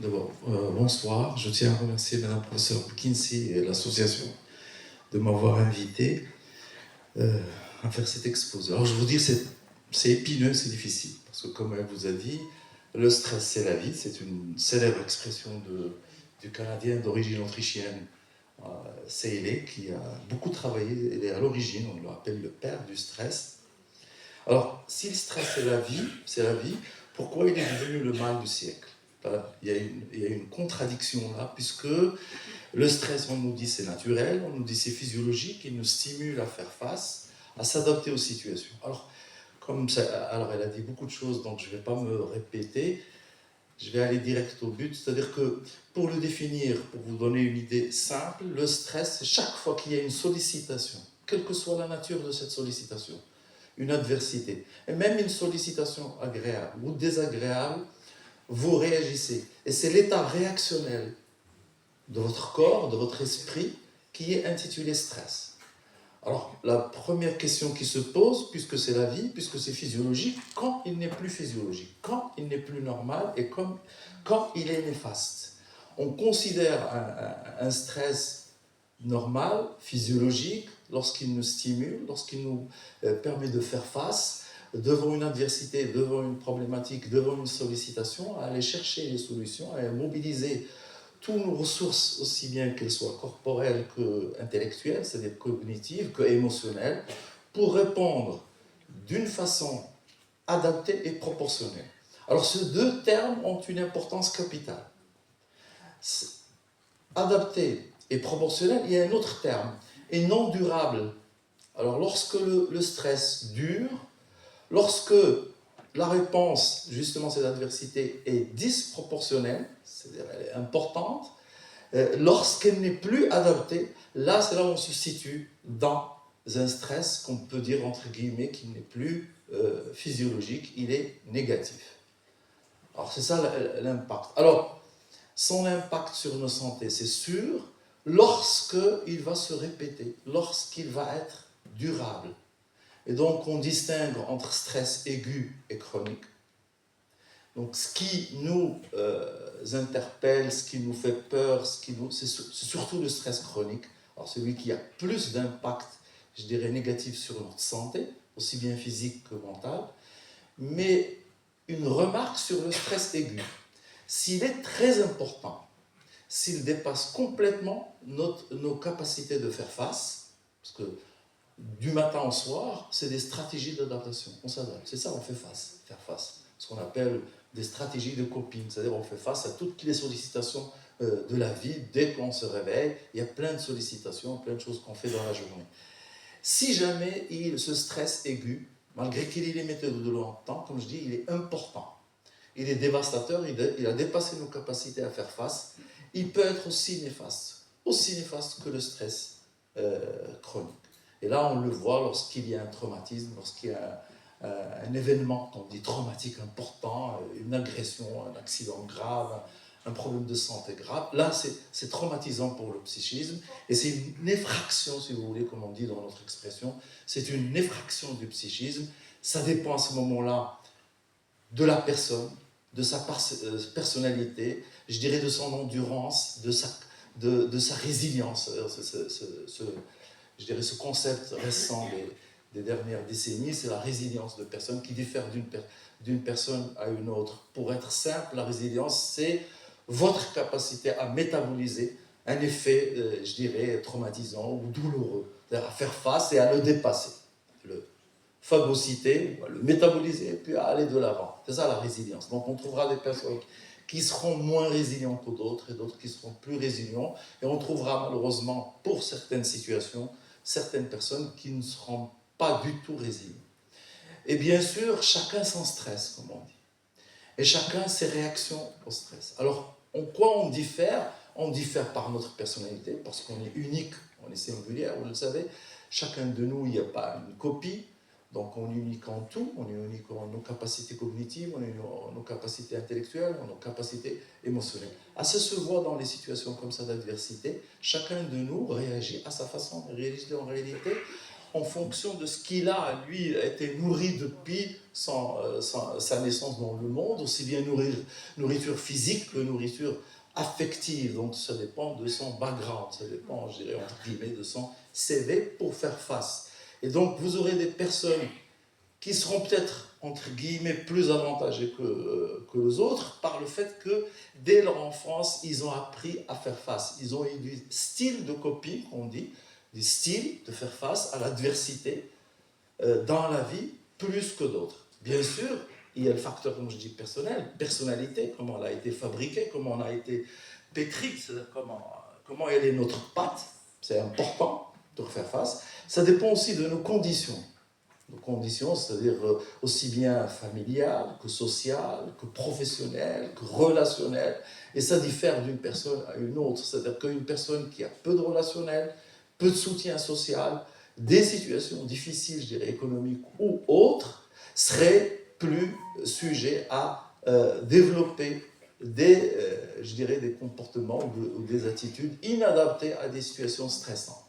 D'abord, bonsoir. Je tiens à remercier Madame la professeure Kinsey et l'association de m'avoir invité à faire cet exposé. Alors, je vous dis, c'est épineux, c'est difficile. Parce que, comme elle vous a dit, le stress, c'est la vie. C'est une célèbre expression du Canadien d'origine autrichienne, Seele, qui a beaucoup travaillé. Il est à l'origine, on l'appelle le père du stress. Alors, si le stress c'est la vie, pourquoi il est devenu le mal du siècle? Il y a une contradiction là, puisque le stress, on nous dit c'est naturel, on nous dit c'est physiologique, il nous stimule à faire face, à s'adapter aux situations. Alors elle a dit beaucoup de choses, donc je ne vais pas me répéter, je vais aller direct au but, c'est-à-dire que pour le définir, pour vous donner une idée simple, le stress, c'est chaque fois qu'il y a une sollicitation, quelle que soit la nature de cette sollicitation, une adversité, et même une sollicitation agréable ou désagréable, vous réagissez. Et c'est l'état réactionnel de votre corps, de votre esprit, qui est intitulé stress. Alors, la première question qui se pose, puisque c'est la vie, puisque c'est physiologique, quand il n'est plus physiologique, quand il n'est plus normal et quand il est néfaste. On considère un stress normal, physiologique, lorsqu'il nous stimule, lorsqu'il nous permet de faire face devant une adversité, devant une problématique, devant une sollicitation, à aller chercher les solutions, à mobiliser toutes nos ressources, aussi bien qu'elles soient corporelles qu'intellectuelles, c'est-à-dire cognitives, qu'émotionnelles, pour répondre d'une façon adaptée et proportionnelle. Alors, ces deux termes ont une importance capitale. Adapté et proportionnel, il y a un autre terme, et non durable. Alors, lorsque le stress dure, lorsque la réponse, justement, à cette adversité est disproportionnelle, c'est-à-dire elle est importante, lorsqu'elle n'est plus adaptée, là, c'est là où on se situe dans un stress qu'on peut dire, entre guillemets, qui n'est plus physiologique, il est négatif. Alors, c'est ça l'impact. Alors, son impact sur nos santé, c'est sûr, lorsqu'il va se répéter, lorsqu'il va être durable. Et donc, on distingue entre stress aigu et chronique. Donc, ce qui nous interpelle, ce qui nous fait peur, c'est surtout le stress chronique. Alors, celui qui a plus d'impact, je dirais, négatif sur notre santé, aussi bien physique que mentale. Mais une remarque sur le stress aigu. S'il est très important, s'il dépasse complètement nos capacités de faire face, parce que du matin au soir, c'est des stratégies d'adaptation. On s'adapte, c'est ça, on fait face, faire face. Ce qu'on appelle des stratégies de coping, c'est-à-dire on fait face à toutes les sollicitations de la vie. Dès qu'on se réveille, il y a plein de sollicitations, plein de choses qu'on fait dans la journée. Si jamais ce stress aigu, malgré qu'il est limité de longtemps, comme je dis, il est important. Il est dévastateur, il a dépassé nos capacités à faire face. Il peut être aussi néfaste que le stress chronique. Et là, on le voit lorsqu'il y a un traumatisme, lorsqu'il y a un événement qu'on dit traumatique important, une agression, un accident grave, un problème de santé grave. Là, c'est traumatisant pour le psychisme et c'est une effraction, si vous voulez, comme on dit dans notre expression, c'est une effraction du psychisme. Ça dépend à ce moment-là de la personne, de sa personnalité, je dirais de son endurance, de sa résilience. Je dirais ce concept récent des dernières décennies, c'est la résilience de personnes qui diffèrent d'une personne à une autre. Pour être simple, la résilience, c'est votre capacité à métaboliser un effet, je dirais, traumatisant ou douloureux, c'est-à-dire à faire face et à le dépasser. Le phagocyter, le métaboliser et puis à aller de l'avant. C'est ça la résilience. Donc on trouvera des personnes qui seront moins résilients que d'autres et d'autres qui seront plus résilients. Et on trouvera malheureusement, pour certaines situations, certaines personnes qui ne seront pas du tout résilientes. Et bien sûr, chacun son stress, comme on dit. Et chacun ses réactions au stress. Alors, en quoi on diffère? On diffère par notre personnalité, parce qu'on est unique, on est singulier, vous le savez. Chacun de nous, il n'y a pas une copie. Donc on est unique en tout, on est unique en nos capacités cognitives, on est unique en nos capacités intellectuelles, en nos capacités émotionnelles. Ça se voit dans les situations comme ça d'adversité, chacun de nous réagit à sa façon, réagit en réalité en fonction de ce qu'il a. Lui a été nourri depuis sa naissance dans le monde, aussi bien nourriture physique que nourriture affective. Donc ça dépend de son background, ça dépend, je dirais, entre guillemets, de son CV pour faire face. Et donc vous aurez des personnes qui seront peut-être, entre guillemets, plus avantagés que les autres par le fait que, dès leur enfance, ils ont appris à faire face. Ils ont eu du style de coping, on dit, du style de faire face à l'adversité dans la vie, plus que d'autres. Bien sûr, il y a le facteur, comme je dis, personnel, personnalité, comment elle a été fabriquée, comment on a été pétri, comment elle est notre patte, c'est important de faire face. Ça dépend aussi de nos conditions. Nos conditions, c'est-à-dire aussi bien familiales que sociales, que professionnelles, que relationnelles. Et ça diffère d'une personne à une autre. C'est-à-dire qu'une personne qui a peu de relationnel, peu de soutien social, des situations difficiles, je dirais, économiques ou autres, serait plus sujet à développer je dirais, des comportements ou des attitudes inadaptées à des situations stressantes.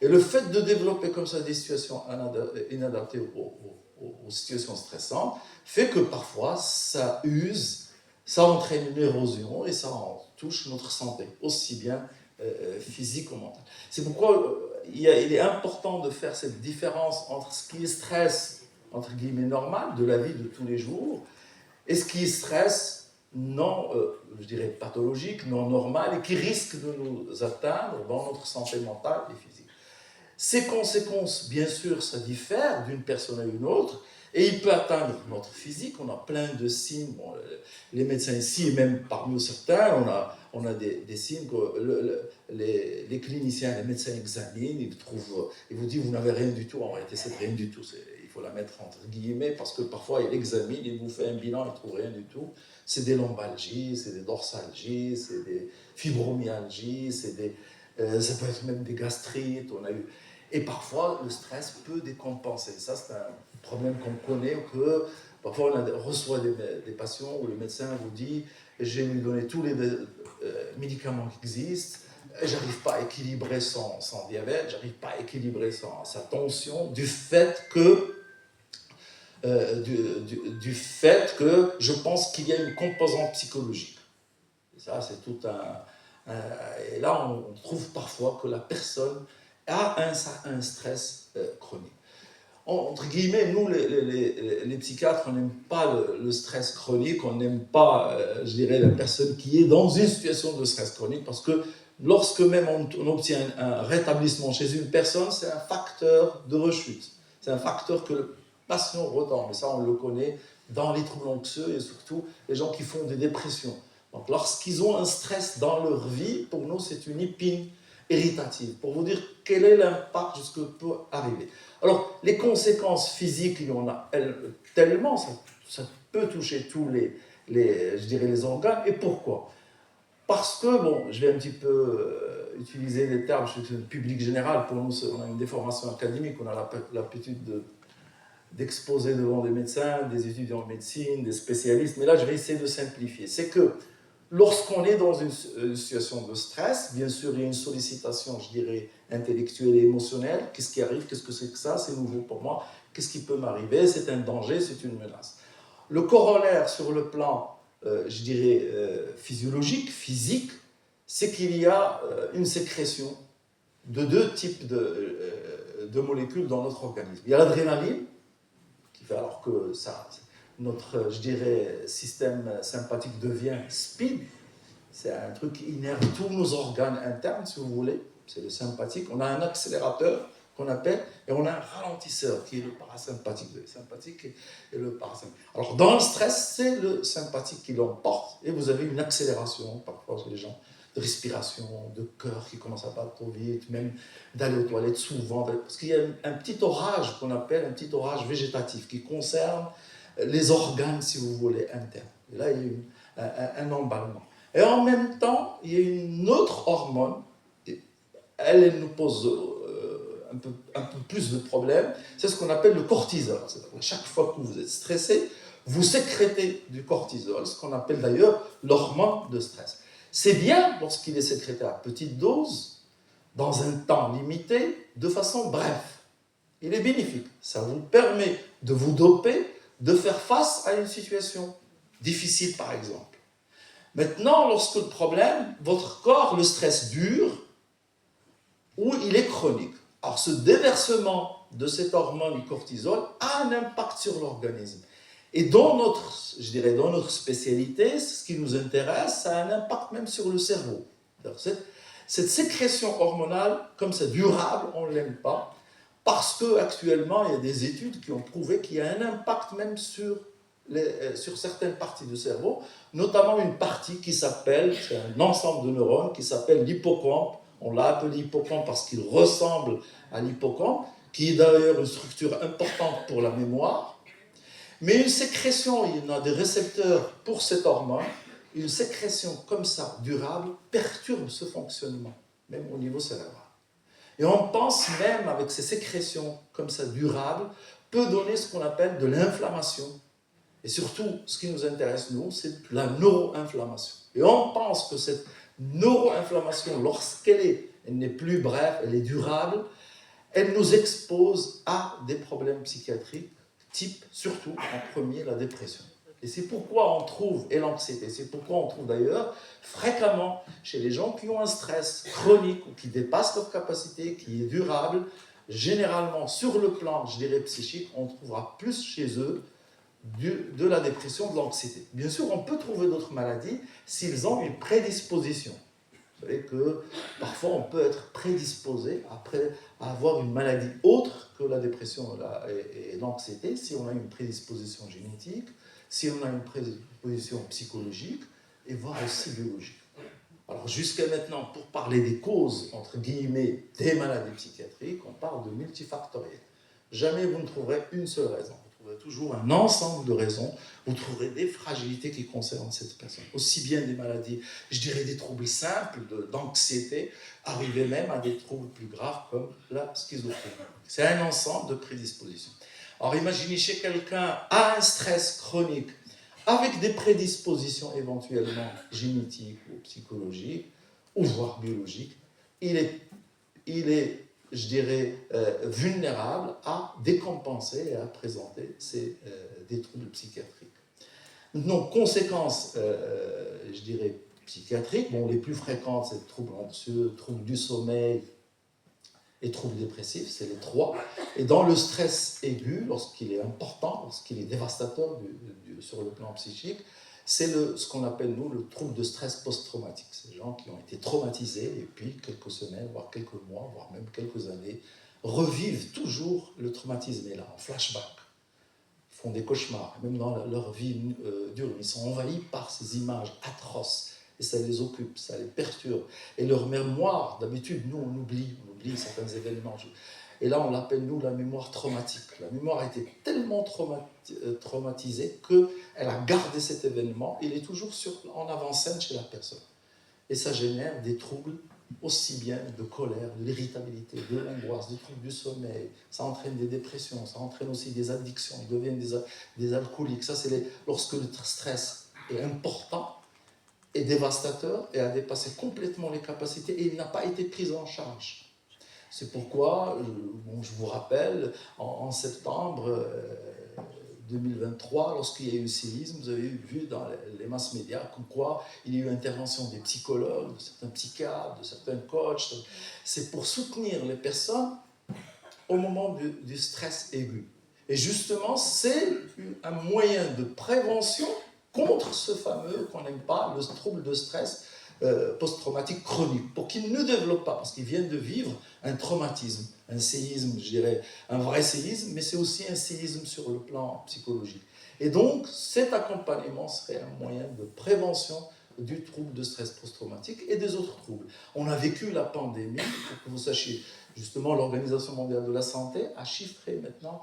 Et le fait de développer comme ça des situations inadaptées aux situations stressantes fait que parfois ça use, ça entraîne une érosion et ça touche notre santé, aussi bien physique que mentale. C'est pourquoi il est important de faire cette différence entre ce qui est stress, entre guillemets, normal, de la vie de tous les jours, et ce qui est stress non, je dirais, pathologique, non normal, et qui risque de nous atteindre dans notre santé mentale et physique. Ces conséquences, bien sûr, ça diffère d'une personne à une autre, et il peut atteindre notre physique. On a plein de signes. Bon, les médecins ici, et même parmi certains, on a des signes que les cliniciens, les médecins examinent, ils vous disent vous n'avez rien du tout. En réalité, c'est rien du tout. Il faut la mettre entre guillemets parce que parfois il examine, il vous fait un bilan, il ne trouve rien du tout. C'est des lombalgies, c'est des dorsalgies, c'est des fibromyalgies, ça peut être même des gastrites. Et parfois, le stress peut décompenser. Ça, c'est un problème qu'on connaît, que parfois on reçoit des patients où le médecin vous dit « j'ai lui donné tous les médicaments qui existent, j'arrive pas à équilibrer son diabète, j'arrive pas à équilibrer sa tension du fait que je pense qu'il y a une composante psychologique. » Et ça, c'est tout et là, on trouve parfois que la personne a un stress chronique. Entre guillemets, nous, les psychiatres, on n'aime pas le stress chronique, on n'aime pas, je dirais, la personne qui est dans une situation de stress chronique, parce que lorsque même on obtient un rétablissement chez une personne, c'est un facteur de rechute. C'est un facteur que le patient retombe. Et ça, on le connaît dans les troubles anxieux et surtout les gens qui font des dépressions. Donc, lorsqu'ils ont un stress dans leur vie, pour nous, c'est une épine irritative, pour vous dire quel est l'impact de ce que peut arriver. Alors, les conséquences physiques, il y en a tellement, ça peut toucher tous je dirais, les organes. Et pourquoi ? Parce que, bon, je vais un petit peu utiliser les termes, je suis public général, pour nous, on a une déformation académique, on a l'habitude d'exposer devant des médecins, des étudiants en médecine, des spécialistes, mais là, je vais essayer de simplifier. C'est que lorsqu'on est dans une situation de stress, bien sûr, il y a une sollicitation, je dirais, intellectuelle et émotionnelle. Qu'est-ce qui arrive ? Qu'est-ce que c'est que ça ? C'est nouveau pour moi. Qu'est-ce qui peut m'arriver ? C'est un danger, c'est une menace. Le corollaire sur le plan, je dirais, physiologique, physique, c'est qu'il y a une sécrétion de deux types de molécules dans notre organisme. Il y a l'adrénaline, qui fait alors que notre, je dirais, système sympathique devient speed. C'est un truc qui innerve tous nos organes internes, si vous voulez. C'est le sympathique. On a un accélérateur qu'on appelle, et on a un ralentisseur qui est le parasympathique. Le sympathique et le parasympathique. Alors, dans le stress, c'est le sympathique qui l'emporte, et vous avez une accélération, parfois chez les gens, de respiration, de cœur qui commence à battre trop vite, même d'aller aux toilettes souvent, parce qu'il y a un petit orage qu'on appelle un petit orage végétatif qui concerne les organes, si vous voulez, internes. Et là, il y a un emballement. Et en même temps, il y a une autre hormone, elle nous pose un peu plus de problèmes, c'est ce qu'on appelle le cortisol. C'est-à-dire, chaque fois que vous êtes stressé, vous sécrétez du cortisol, ce qu'on appelle d'ailleurs l'hormone de stress. C'est bien lorsqu'il est sécrété à petite dose, dans un temps limité, de façon brève. il est bénéfique. Ça vous permet de vous doper, de faire face à une situation difficile, par exemple. Maintenant, lorsque le problème, votre corps, le stress dure, ou il est chronique. Alors, ce déversement de cette hormone du cortisol a un impact sur l'organisme. Et dans notre spécialité, ce qui nous intéresse, ça a un impact même sur le cerveau. Cette sécrétion hormonale, comme c'est durable, on ne l'aime pas, parce qu'actuellement, il y a des études qui ont prouvé qu'il y a un impact même sur certaines parties du cerveau, notamment une partie qui s'appelle, c'est un ensemble de neurones qui s'appelle l'hippocampe. On l'a appelé hippocampe parce qu'il ressemble à l'hippocampe, qui est d'ailleurs une structure importante pour la mémoire. Mais une sécrétion, il y en a des récepteurs pour cette hormone, une sécrétion comme ça, durable, perturbe ce fonctionnement, même au niveau cérébral. Et on pense même, avec ces sécrétions comme ça, durables, peut donner ce qu'on appelle de l'inflammation. Et surtout, ce qui nous intéresse, nous, c'est la neuroinflammation. Et on pense que cette neuroinflammation, lorsqu'elle n'est plus brève, elle est durable, elle nous expose à des problèmes psychiatriques, type, surtout, en premier, la dépression. Et c'est pourquoi on trouve, et l'anxiété, c'est pourquoi on trouve d'ailleurs fréquemment chez les gens qui ont un stress chronique ou qui dépasse leur capacité, qui est durable, généralement sur le plan, je dirais, psychique, on trouvera plus chez eux de la dépression, de l'anxiété. Bien sûr, on peut trouver d'autres maladies s'ils ont une prédisposition. Vous savez que parfois on peut être prédisposé à avoir une maladie autre que la dépression et l'anxiété si on a une prédisposition génétique, si on a une prédisposition psychologique et voire aussi biologique. Alors jusqu'à maintenant, pour parler des causes, entre guillemets, des maladies psychiatriques, on parle de multifactoriel. Jamais vous ne trouverez une seule raison. Vous trouverez toujours un ensemble de raisons. Vous trouverez des fragilités qui concernent cette personne. Aussi bien des maladies, je dirais des troubles simples, d'anxiété, arriver même à des troubles plus graves comme la schizophrénie. C'est un ensemble de prédispositions. Alors imaginez chez quelqu'un à un stress chronique, avec des prédispositions éventuellement génétiques ou psychologiques, ou voire biologiques, il est je dirais, vulnérable à décompenser et à présenter des troubles psychiatriques. Maintenant, conséquences, je dirais, psychiatriques, bon, les plus fréquentes, c'est troubles anxieux, troubles du sommeil et troubles dépressifs, c'est les trois. Et dans le stress aigu, lorsqu'il est important, lorsqu'il est dévastateur sur le plan psychique, c'est ce qu'on appelle, nous, le trouble de stress post-traumatique. C'est des gens qui ont été traumatisés et puis, quelques semaines, voire quelques mois, voire même quelques années, revivent toujours le traumatisme est là, en flashback. Ils font des cauchemars, même dans leur vie dure. Ils sont envahis par ces images atroces et ça les occupe, ça les perturbe. Et leur mémoire, d'habitude, nous, on oublie certains événements. Et là, on l'appelle, nous, la mémoire traumatique. La mémoire a été tellement traumatisée qu'elle a gardé cet événement. Il est toujours en avant-scène chez la personne. Et ça génère des troubles aussi bien de colère, de l'irritabilité, de l'angoisse, des troubles du sommeil. Ça entraîne des dépressions, ça entraîne aussi des addictions. Ils deviennent des alcooliques. Ça, c'est lorsque le stress est important et dévastateur et a dépassé complètement les capacités et il n'a pas été pris en charge. C'est pourquoi, je vous rappelle, en septembre 2023, lorsqu'il y a eu le séisme, vous avez vu dans les masses médias comme quoi il y a eu intervention des psychologues, de certains psychiatres, de certains coachs. C'est pour soutenir les personnes au moment du stress aigu. Et justement, c'est un moyen de prévention contre ce fameux, qu'on n'aime pas, le trouble de stress post-traumatique chronique, pour qu'ils ne développent pas, parce qu'ils viennent de vivre un traumatisme, un séisme, je dirais, un vrai séisme, mais c'est aussi un séisme sur le plan psychologique. Et donc, cet accompagnement serait un moyen de prévention du trouble de stress post-traumatique et des autres troubles. On a vécu la pandémie, pour que vous sachiez, justement, l'Organisation mondiale de la santé a chiffré maintenant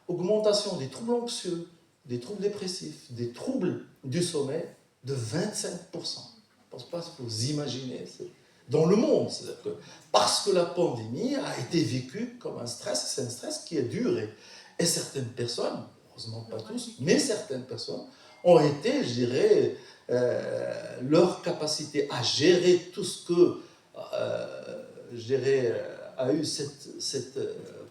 augmentation des troubles anxieux, des troubles dépressifs, des troubles du sommeil de 25%. Je ne pense pas que vous imaginez, dans le monde. C'est-à-dire que parce que la pandémie a été vécue comme un stress, c'est un stress qui a duré. Et certaines personnes, heureusement pas tous, mais certaines personnes ont été, je dirais, leur capacité à gérer tout ce que, je dirais, a eu cette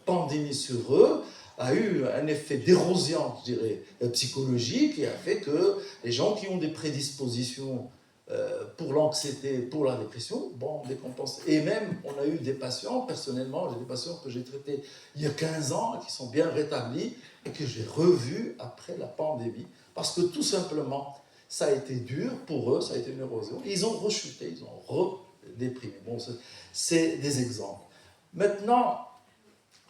pandémie sur eux a eu un effet d'érosion, je dirais, psychologique, et a fait que les gens qui ont des prédispositions pour l'anxiété, pour la dépression, bon, décompensent. Et même, on a eu des patients, personnellement, j'ai des patients que j'ai traités il y a 15 ans, qui sont bien rétablis, et que j'ai revus après la pandémie, parce que tout simplement, ça a été dur pour eux, ça a été une érosion, et ils ont rechuté, ils ont redéprimé. Bon, c'est des exemples. Maintenant,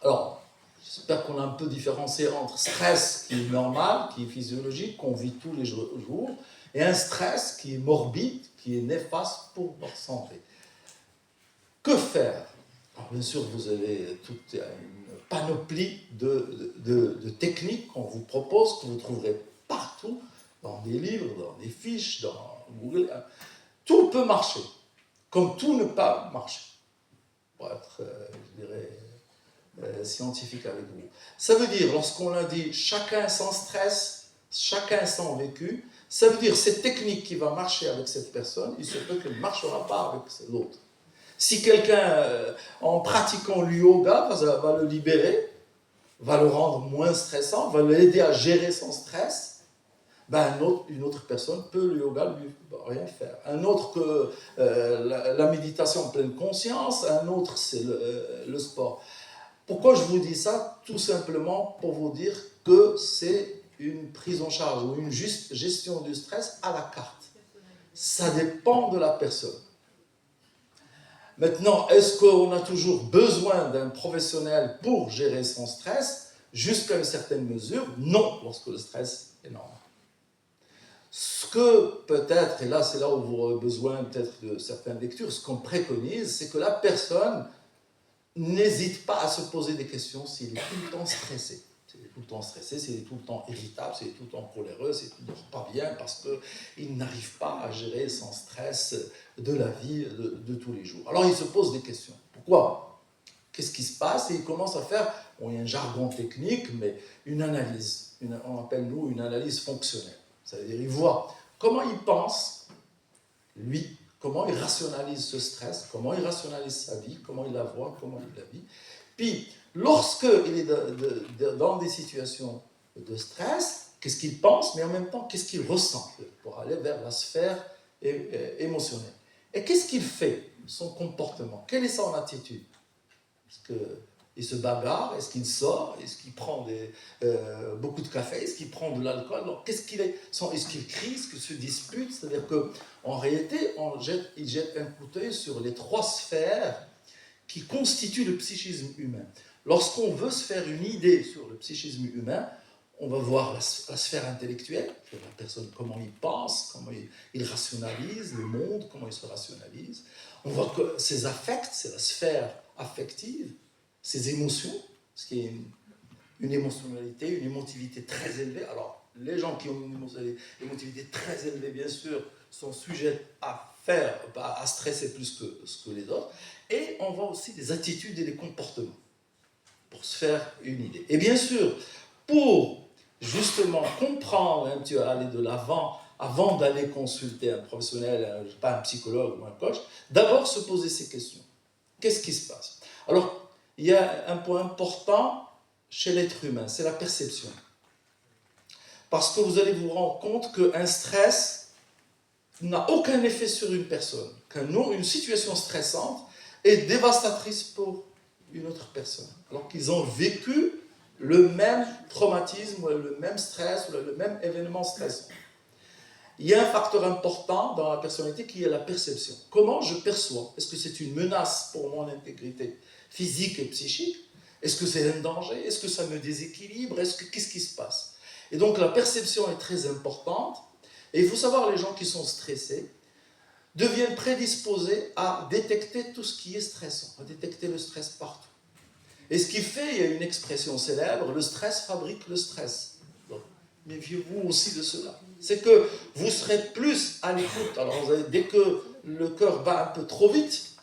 alors, j'espère qu'on a un peu différencié entre stress qui est normal, qui est physiologique, qu'on vit tous les jours, et un stress qui est morbide, qui est néfaste pour notre santé. Que faire? Alors, bien sûr, vous avez toute une panoplie de techniques qu'on vous propose, que vous trouverez partout, dans des livres, dans des fiches, dans Google. Tout peut marcher, comme tout ne peut pas marcher, pour être, je dirais, scientifique avec vous. Ça veut dire, lorsqu'on a dit chacun sans stress, chacun sans vécu, ça veut dire cette technique qui va marcher avec cette personne, il se peut qu'elle ne marchera pas avec l'autre. Si quelqu'un, en pratiquant le yoga, va le libérer, va le rendre moins stressant, va l'aider à gérer son stress, ben une autre personne peut le yoga lui rien faire. Un autre que la méditation en pleine conscience, un autre c'est le sport. Pourquoi je vous dis ça? Tout simplement pour vous dire que c'est une prise en charge ou une juste gestion du stress à la carte. Ça dépend de la personne. Maintenant, est-ce qu'on a toujours besoin d'un professionnel pour gérer son stress? Jusqu'à une certaine mesure, non, lorsque le stress est énorme. Ce que peut-être, et là c'est là où vous aurez besoin peut-être de certaines lectures, ce qu'on préconise, c'est que la personne n'hésite pas à se poser des questions s'il est tout le temps stressé. S'il est tout le temps stressé, s'il est tout le temps irritable, s'il est tout le temps coléreux, s'il ne dort pas bien parce qu'il n'arrive pas à gérer son stress de la vie de tous les jours. Alors il se pose des questions. Pourquoi? Qu'est-ce qui se passe? Et il commence à faire, bon, il y a un jargon technique, mais une analyse. On appelle nous une analyse fonctionnelle. C'est-à-dire il voit comment il pense, lui, comment il rationalise ce stress, comment il rationalise sa vie, comment il la voit, comment il la vit. Puis, lorsqu'il est dans des situations de stress, qu'est-ce qu'il pense, mais en même temps, qu'est-ce qu'il ressent pour aller vers la sphère émotionnelle. Et qu'est-ce qu'il fait, son comportement? Quelle est son attitude? Est-ce qu'il se bagarre? Est-ce qu'il sort? Est-ce qu'il prend beaucoup de café? Est-ce qu'il prend de l'alcool? Alors, qu'est-ce qu'il est? Est-ce qu'il crie? Est-ce qu'il se dispute? C'est-à-dire qu'en réalité, il jette un coup d'œil sur les 3 sphères qui constituent le psychisme humain. Lorsqu'on veut se faire une idée sur le psychisme humain, on va voir la sphère intellectuelle, la personne, comment il pense, comment il rationalise le monde, comment il se rationalise. On voit que ses affects, c'est la sphère affective, ses émotions, ce qui est une émotionnalité, une émotivité très élevée. Alors, les gens qui ont une émotivité très élevée, bien sûr, sont sujets à stresser plus que les autres. Et on voit aussi des attitudes et des comportements, pour se faire une idée. Et bien sûr, pour justement comprendre un petit peu, aller de l'avant, avant d'aller consulter un professionnel, pas un psychologue ou un coach, d'abord se poser ces questions. Qu'est-ce qui se passe? Alors, il y a un point important chez l'être humain, c'est la perception. Parce que vous allez vous rendre compte qu'un stress n'a aucun effet sur une personne, qu'une situation stressante est dévastatrice pour une autre personne, alors qu'ils ont vécu le même traumatisme, le même stress, le même événement stressant. Il y a un facteur important dans la personnalité qui est la perception. Comment je perçois? Est-ce que c'est une menace pour mon intégrité physique et psychique? Est-ce que c'est un danger? Est-ce que ça me déséquilibre? Qu'est-ce qui se passe? Et donc la perception est très importante. Et il faut savoir, les gens qui sont stressés deviennent prédisposés à détecter tout ce qui est stressant, à détecter le stress partout. Et ce qui fait, il y a une expression célèbre, le stress fabrique le stress. Donc, méfiez-vous aussi de cela. C'est que vous serez plus à l'écoute. Alors, dès que le cœur bat un peu trop vite,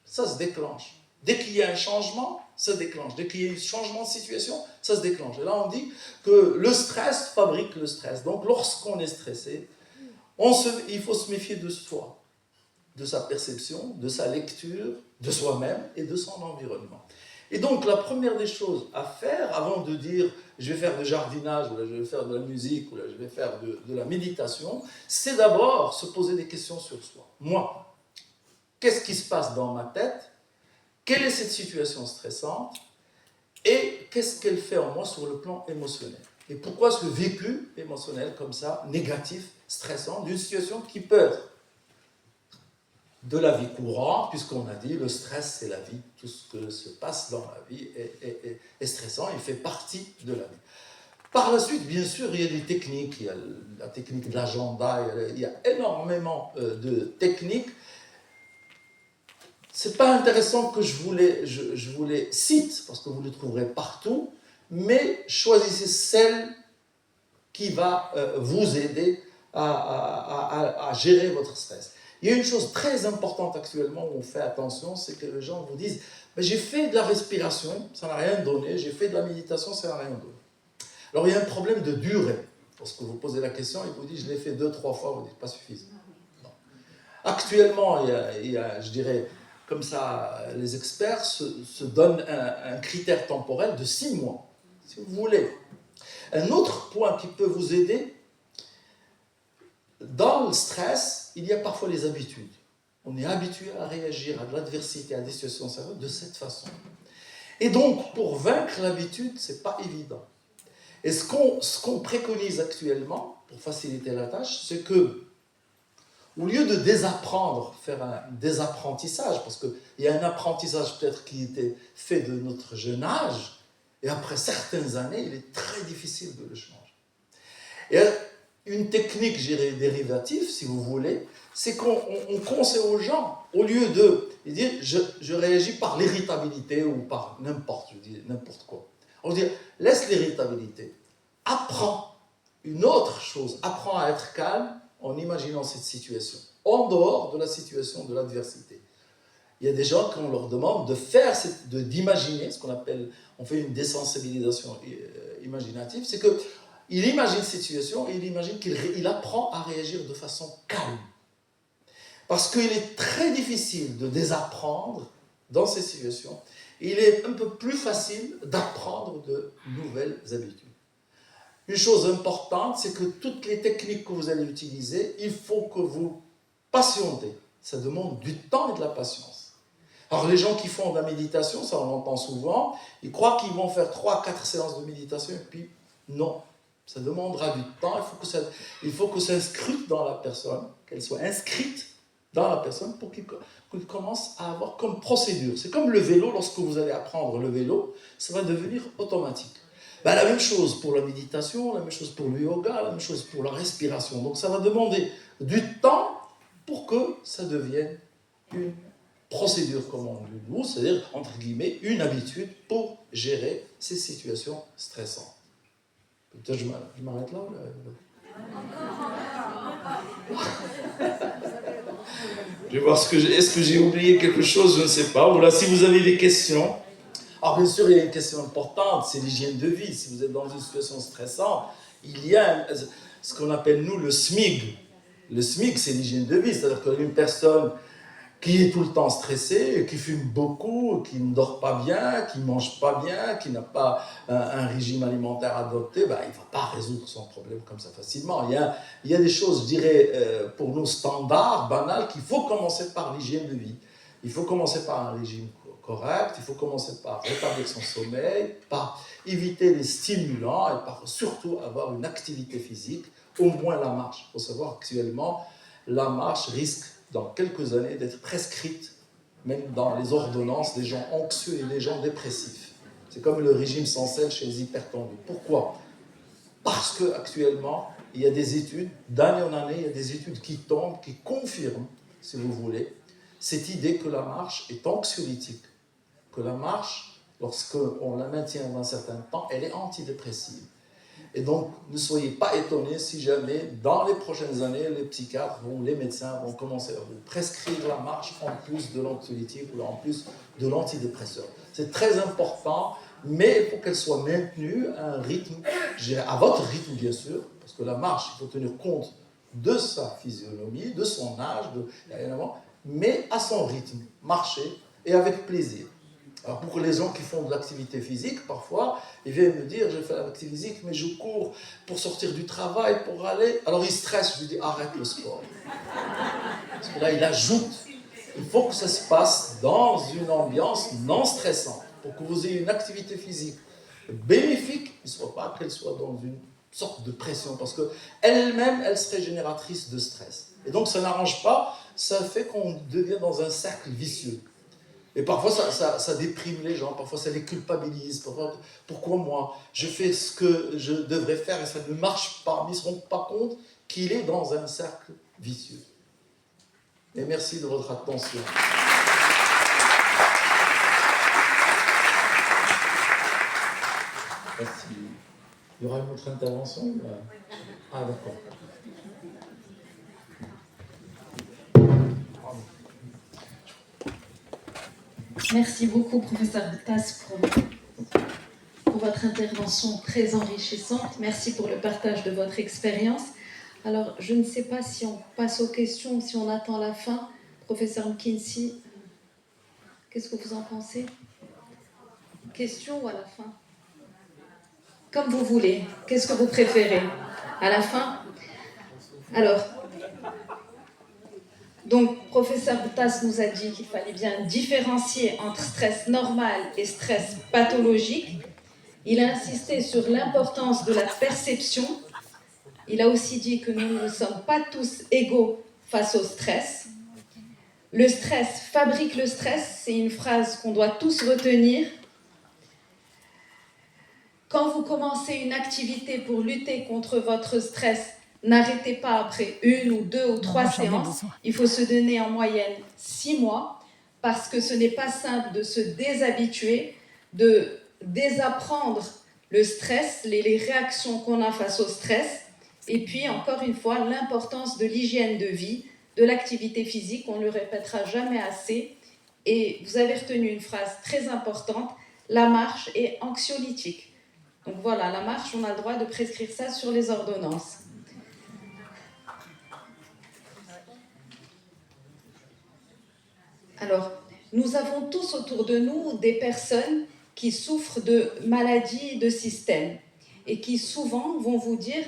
ça se déclenche. Dès qu'il y a un changement, ça se déclenche. Dès qu'il y a un changement de situation, ça se déclenche. Et là, on dit que le stress fabrique le stress. Donc, lorsqu'on est stressé, il faut se méfier de soi, de sa perception, de sa lecture, de soi-même et de son environnement. Et donc, la première des choses à faire, avant de dire je vais faire du jardinage, ou là, je vais faire de la musique, ou là, je vais faire de la méditation, c'est d'abord se poser des questions sur soi. Moi, qu'est-ce qui se passe dans ma tête? Quelle est cette situation stressante? Et qu'est-ce qu'elle fait en moi sur le plan émotionnel? Et pourquoi ce vécu émotionnel comme ça, négatif, stressant, d'une situation qui peut être de la vie courante, puisqu'on a dit le stress c'est la vie, tout ce que se passe dans la vie est stressant, il fait partie de la vie. Par la suite, bien sûr, il y a des techniques, il y a la technique de l'agenda, il y a énormément de techniques. C'est pas intéressant que je vous les cite, parce que vous les trouverez partout, mais choisissez celle qui va vous aider à gérer votre stress. Il y a une chose très importante actuellement où on fait attention, c'est que les gens vous disent j'ai fait de la respiration, ça n'a rien donné, j'ai fait de la méditation, ça n'a rien donné. Alors il y a un problème de durée. Lorsque vous posez la question, il vous dit je l'ai fait 2-3 fois, vous dites pas suffisant. Non. Actuellement, il y a, je dirais, comme ça, les experts se donnent un critère temporel de 6 mois, si vous voulez. Un autre point qui peut vous aider, dans le stress, il y a parfois les habitudes. On est habitué à réagir à de l'adversité, à des situations sérieuses de cette façon. Et donc, pour vaincre l'habitude, ce n'est pas évident. Et ce qu'on préconise actuellement, pour faciliter la tâche, c'est que, au lieu de désapprendre, faire un désapprentissage, parce qu'il y a un apprentissage peut-être qui était fait de notre jeune âge, et après certaines années, il est très difficile de le changer. Et une technique, je dirais, dérivative, si vous voulez, c'est qu'on conseille aux gens, au lieu de dire je réagis par l'irritabilité ou par n'importe quoi. On dit laisse l'irritabilité, apprends une autre chose, apprends à être calme en imaginant cette situation, en dehors de la situation de l'adversité. Il y a des gens qu'on leur demande de faire, d'imaginer, ce qu'on appelle, on fait une désensibilisation imaginative, c'est que il imagine cette situation et il imagine qu'il apprend à réagir de façon calme. Parce qu'il est très difficile de désapprendre dans ces situations. Il est un peu plus facile d'apprendre de nouvelles habitudes. Une chose importante, c'est que toutes les techniques que vous allez utiliser, il faut que vous patientez. Ça demande du temps et de la patience. Alors les gens qui font de la méditation, ça on l'entend souvent, ils croient qu'ils vont faire 3-4 séances de méditation et puis non. Ça demandera du temps, il faut que ça inscrite dans la personne, qu'elle soit inscrite dans la personne pour qu'il commence à avoir comme procédure. C'est comme le vélo, lorsque vous allez apprendre le vélo, ça va devenir automatique. La même chose pour la méditation, la même chose pour le yoga, la même chose pour la respiration. Donc ça va demander du temps pour que ça devienne une procédure, comme on dit nous, c'est-à-dire, entre guillemets, une habitude pour gérer ces situations stressantes. Peut-être je m'arrête là. Je vais voir est-ce que j'ai oublié quelque chose, je ne sais pas. Voilà, si vous avez des questions. Alors bien sûr, il y a une question importante, c'est l'hygiène de vie. Si vous êtes dans une situation stressante, il y a ce qu'on appelle nous le SMIG. Le SMIG, c'est l'hygiène de vie, c'est-à-dire qu'une personne qui est tout le temps stressé, qui fume beaucoup, qui ne dort pas bien, qui ne mange pas bien, qui n'a pas un régime alimentaire adopté, il ne va pas résoudre son problème comme ça facilement. Il y a des choses, je dirais, pour nous standards, banales, qu'il faut commencer par l'hygiène de vie. Il faut commencer par un régime correct, il faut commencer par rétablir son sommeil, par éviter les stimulants et par surtout avoir une activité physique, au moins la marche. Il faut savoir qu'actuellement, la marche risque dans quelques années d'être prescrite, même dans les ordonnances, des gens anxieux et des gens dépressifs. C'est comme le régime sans sel chez les hypertendus. Pourquoi? Parce qu'actuellement, il y a des études, d'année en année, il y a des études qui tombent, qui confirment, si vous voulez, cette idée que la marche est anxiolytique, que la marche, lorsqu'on la maintient dans un certain temps, elle est antidépressive. Et donc, ne soyez pas étonnés si jamais, dans les prochaines années, les psychiatres, les médecins vont commencer à vous prescrire la marche en plus de l'anxiolytique ou en plus de l'antidépresseur. C'est très important, mais il faut qu'elle soit maintenue à un rythme, je dirais à votre rythme bien sûr, parce que la marche, il faut tenir compte de sa physionomie, de son âge, mais à son rythme, marcher et avec plaisir. Alors pour les gens qui font de l'activité physique, parfois, ils viennent me dire, je fais l'activité physique, mais je cours pour sortir du travail, pour aller... Alors ils stressent, je lui dis, arrête le sport. Parce que là, il ajoute, il faut que ça se passe dans une ambiance non stressante, pour que vous ayez une activité physique bénéfique, il ne soit pas qu'elle soit dans une sorte de pression, parce qu'elle-même, elle serait génératrice de stress. Et donc ça n'arrange pas, ça fait qu'on devient dans un cercle vicieux. Et parfois, ça déprime les gens, parfois ça les culpabilise, parfois, pourquoi moi, je fais ce que je devrais faire et ça ne marche pas, mais ils ne se rendent pas compte qu'il est dans un cercle vicieux. Et merci de votre attention. Merci. Il y aura une autre intervention? Ah, d'accord. Merci beaucoup, professeur Tass, pour votre intervention très enrichissante. Merci pour le partage de votre expérience. Alors, je ne sais pas si on passe aux questions ou si on attend la fin. Professeur McKinsey, qu'est-ce que vous en pensez? Question ou à la fin? Comme vous voulez. Qu'est-ce que vous préférez? À la fin? Alors, donc, professeur Tass nous a dit qu'il fallait bien différencier entre stress normal et stress pathologique. Il a insisté sur l'importance de la perception. Il a aussi dit que nous ne sommes pas tous égaux face au stress. Le stress fabrique le stress, c'est une phrase qu'on doit tous retenir. Quand vous commencez une activité pour lutter contre votre stress, n'arrêtez pas après 1 ou 2 ou 3 séances. Il faut se donner en moyenne 6 mois parce que ce n'est pas simple de se déshabituer, de désapprendre le stress, les réactions qu'on a face au stress. Et puis, encore une fois, l'importance de l'hygiène de vie, de l'activité physique, on ne le répétera jamais assez. Et vous avez retenu une phrase très importante, la marche est anxiolytique. Donc voilà, la marche, on a le droit de prescrire ça sur les ordonnances. Alors, nous avons tous autour de nous des personnes qui souffrent de maladies de système et qui souvent vont vous dire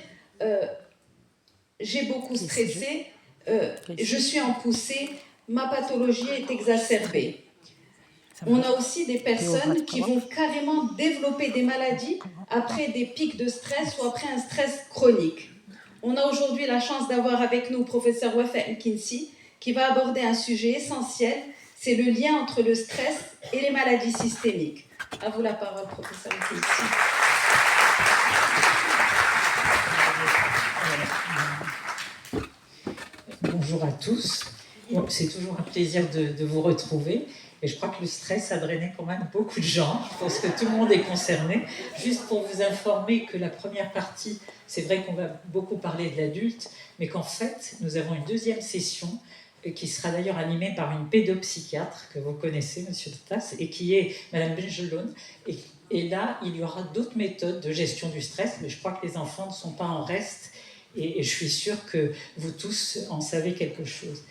j'ai beaucoup stressé, je suis en poussée, ma pathologie est exacerbée. On a aussi des personnes qui vont carrément développer des maladies après des pics de stress ou après un stress chronique. On a aujourd'hui la chance d'avoir avec nous le professeur Wafa McKinsey qui va aborder un sujet essentiel, c'est le lien entre le stress et les maladies systémiques. À vous la parole, professeur McKinsey. Bonjour à tous. C'est toujours un plaisir de vous retrouver. Et je crois que le stress a drainé quand même beaucoup de gens. Je pense que tout le monde est concerné. Juste pour vous informer que la première partie, c'est vrai qu'on va beaucoup parler de l'adulte, mais qu'en fait, nous avons une deuxième session qui sera d'ailleurs animée par une pédopsychiatre que vous connaissez, Monsieur Tass, et qui est Madame Benjeloun. Et là, il y aura d'autres méthodes de gestion du stress, mais je crois que les enfants ne sont pas en reste. Et je suis sûre que vous tous en savez quelque chose.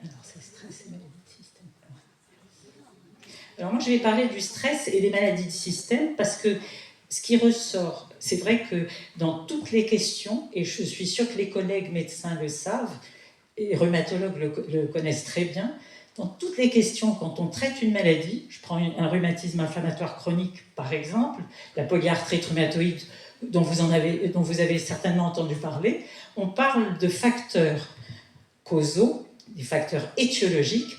Alors, c'est stress et maladie de système. Alors moi, je vais parler du stress et des maladies de système parce que ce qui ressort, c'est vrai que dans toutes les questions, et je suis sûre que les collègues médecins le savent, et rhumatologues le connaissent très bien, dans toutes les questions, quand on traite une maladie, je prends un rhumatisme inflammatoire chronique par exemple, la polyarthrite rhumatoïde, dont vous avez certainement entendu parler, on parle de facteurs causaux, des facteurs étiologiques,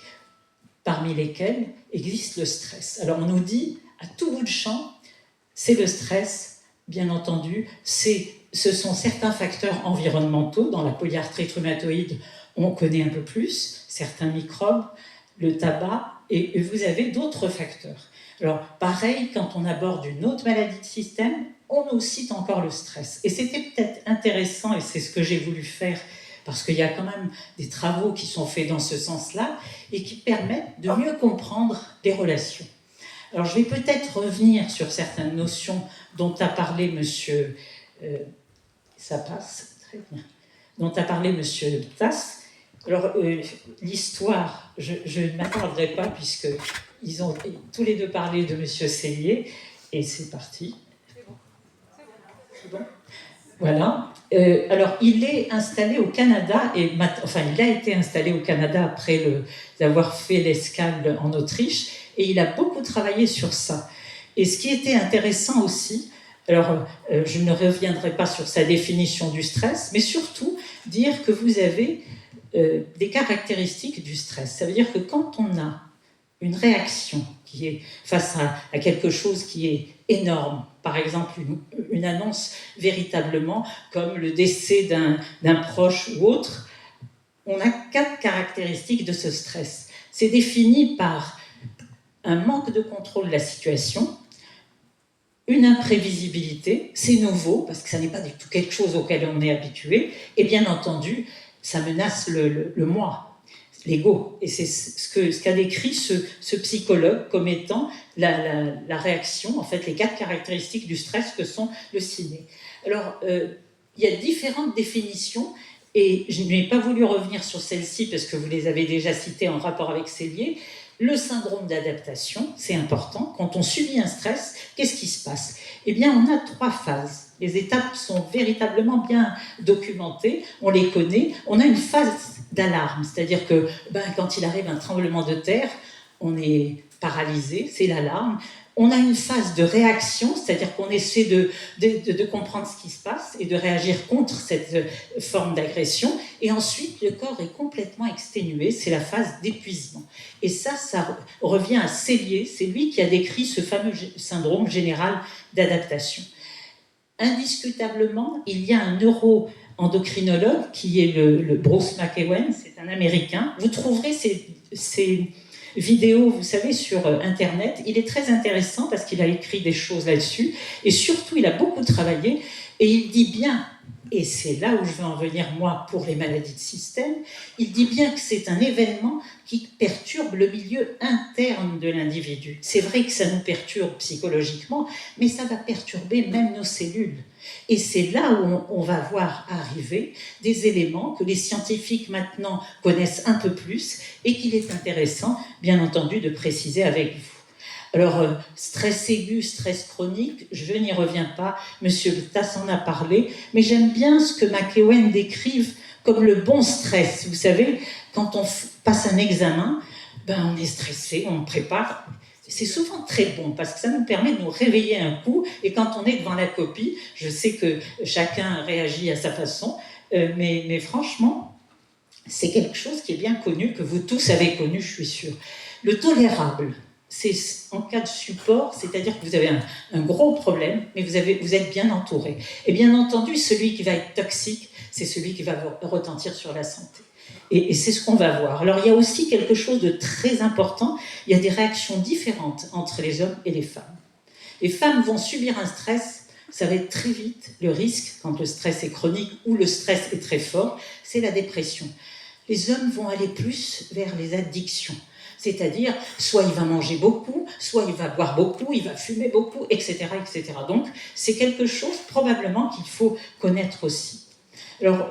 parmi lesquels existe le stress. Alors on nous dit, à tout bout de champ, c'est le stress, bien entendu, ce sont certains facteurs environnementaux. Dans la polyarthrite rhumatoïde, on connaît un peu plus, certains microbes, le tabac, et vous avez d'autres facteurs. Alors pareil, quand on aborde une autre maladie de système, on nous cite encore le stress. Et c'était peut-être intéressant, et c'est ce que j'ai voulu faire, parce qu'il y a quand même des travaux qui sont faits dans ce sens-là, et qui permettent de mieux comprendre les relations. Alors je vais peut-être revenir sur certaines notions dont a parlé monsieur... ça passe, très bien. Dont a parlé monsieur Tass, Alors, l'histoire, je ne m'attarderai pas puisqu'ils ont tous les deux parlé de Monsieur Sellier, et c'est parti. C'est bon. Voilà. Alors, il est installé au Canada, il a été installé au Canada après avoir fait l'escale en Autriche, et il a beaucoup travaillé sur ça. Et ce qui était intéressant aussi, alors je ne reviendrai pas sur sa définition du stress, mais surtout dire que vous avez des caractéristiques du stress. Ça veut dire que quand on a une réaction qui est face à quelque chose qui est énorme, par exemple une annonce véritablement comme le décès d'un proche ou autre, on a 4 caractéristiques de ce stress. C'est défini par un manque de contrôle de la situation, une imprévisibilité, c'est nouveau parce que ça n'est pas du tout quelque chose auquel on est habitué, et bien entendu, ça menace le moi, l'ego. Et c'est ce qu'a décrit ce psychologue comme étant la réaction, en fait, les 4 caractéristiques du stress que sont le ciné. Alors, il y a différentes définitions, et je n'ai pas voulu revenir sur celles-ci parce que vous les avez déjà citées en rapport avec Sellier. Le syndrome d'adaptation, c'est important. Quand on subit un stress, qu'est-ce qui se passe? Eh bien, on a 3 phases. Les étapes sont véritablement bien documentées, on les connaît. On a une phase d'alarme, c'est-à-dire que quand il arrive un tremblement de terre, on est paralysé, c'est l'alarme. On a une phase de réaction, c'est-à-dire qu'on essaie de comprendre ce qui se passe et de réagir contre cette forme d'agression. Et ensuite, le corps est complètement exténué, c'est la phase d'épuisement. Et ça revient à Sellier, c'est lui qui a décrit ce fameux syndrome général d'adaptation. Indiscutablement, il y a un neuro-endocrinologue qui est le Bruce McEwen, c'est un Américain. Vous trouverez ces vidéos, vous savez, sur Internet. Il est très intéressant parce qu'il a écrit des choses là-dessus, et surtout, il a beaucoup travaillé, et il dit bien, et c'est là où je veux en venir, moi, pour les maladies de système, il dit bien que c'est un événement qui perturbe le milieu interne de l'individu. C'est vrai que ça nous perturbe psychologiquement, mais ça va perturber même nos cellules. Et c'est là où on va voir arriver des éléments que les scientifiques maintenant connaissent un peu plus et qu'il est intéressant, bien entendu, de préciser avec vous. Alors, stress aigu, stress chronique, je n'y reviens pas, Monsieur Tass en a parlé, mais j'aime bien ce que McEwen décrive comme le bon stress. Vous savez, quand on passe un examen, on est stressé, on prépare. C'est souvent très bon parce que ça nous permet de nous réveiller un coup, et quand on est devant la copie, je sais que chacun réagit à sa façon, mais franchement, c'est quelque chose qui est bien connu, que vous tous avez connu, je suis sûre. Le tolérable, c'est en cas de support, c'est-à-dire que vous avez un gros problème, mais vous êtes bien entouré. Et bien entendu, celui qui va être toxique, c'est celui qui va retentir sur la santé. Et c'est ce qu'on va voir. Alors, il y a aussi quelque chose de très important, il y a des réactions différentes entre les hommes et les femmes. Les femmes vont subir un stress, ça va être très vite, le risque, quand le stress est chronique ou le stress est très fort, c'est la dépression. Les hommes vont aller plus vers les addictions. C'est-à-dire, soit il va manger beaucoup, soit il va boire beaucoup, il va fumer beaucoup, etc., etc. Donc, c'est quelque chose probablement qu'il faut connaître aussi. Alors,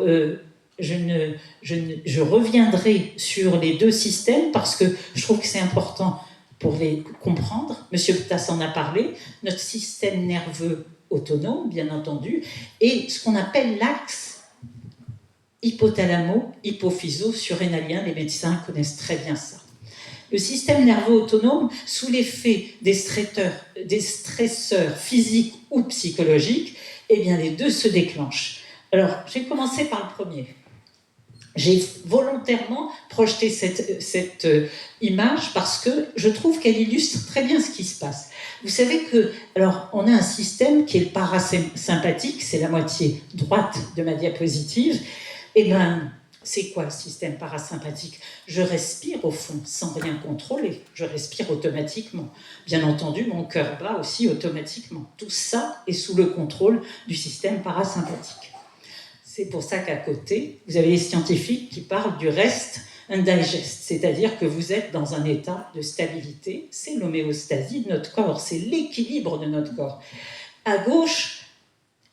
je reviendrai sur les 2 systèmes parce que je trouve que c'est important pour les comprendre. Monsieur Tass en a parlé. Notre système nerveux autonome, bien entendu, et ce qu'on appelle l'axe hypothalamo-hypophyso-surrénalien. Les médecins connaissent très bien ça. Le système nerveux autonome, sous l'effet des stresseurs physiques ou psychologiques, eh bien les 2 se déclenchent. Alors, j'ai commencé par le premier. J'ai volontairement projeté cette image parce que je trouve qu'elle illustre très bien ce qui se passe. Vous savez que, alors, on a un système qui est le parasympathique, c'est la moitié droite de ma diapositive. Eh bien, c'est quoi le système parasympathique? Je respire au fond, sans rien contrôler. Je respire automatiquement. Bien entendu, mon cœur bat aussi automatiquement. Tout ça est sous le contrôle du système parasympathique. C'est pour ça qu'à côté, vous avez les scientifiques qui parlent du rest and digest, c'est-à-dire que vous êtes dans un état de stabilité. C'est l'homéostasie de notre corps, c'est l'équilibre de notre corps. À gauche,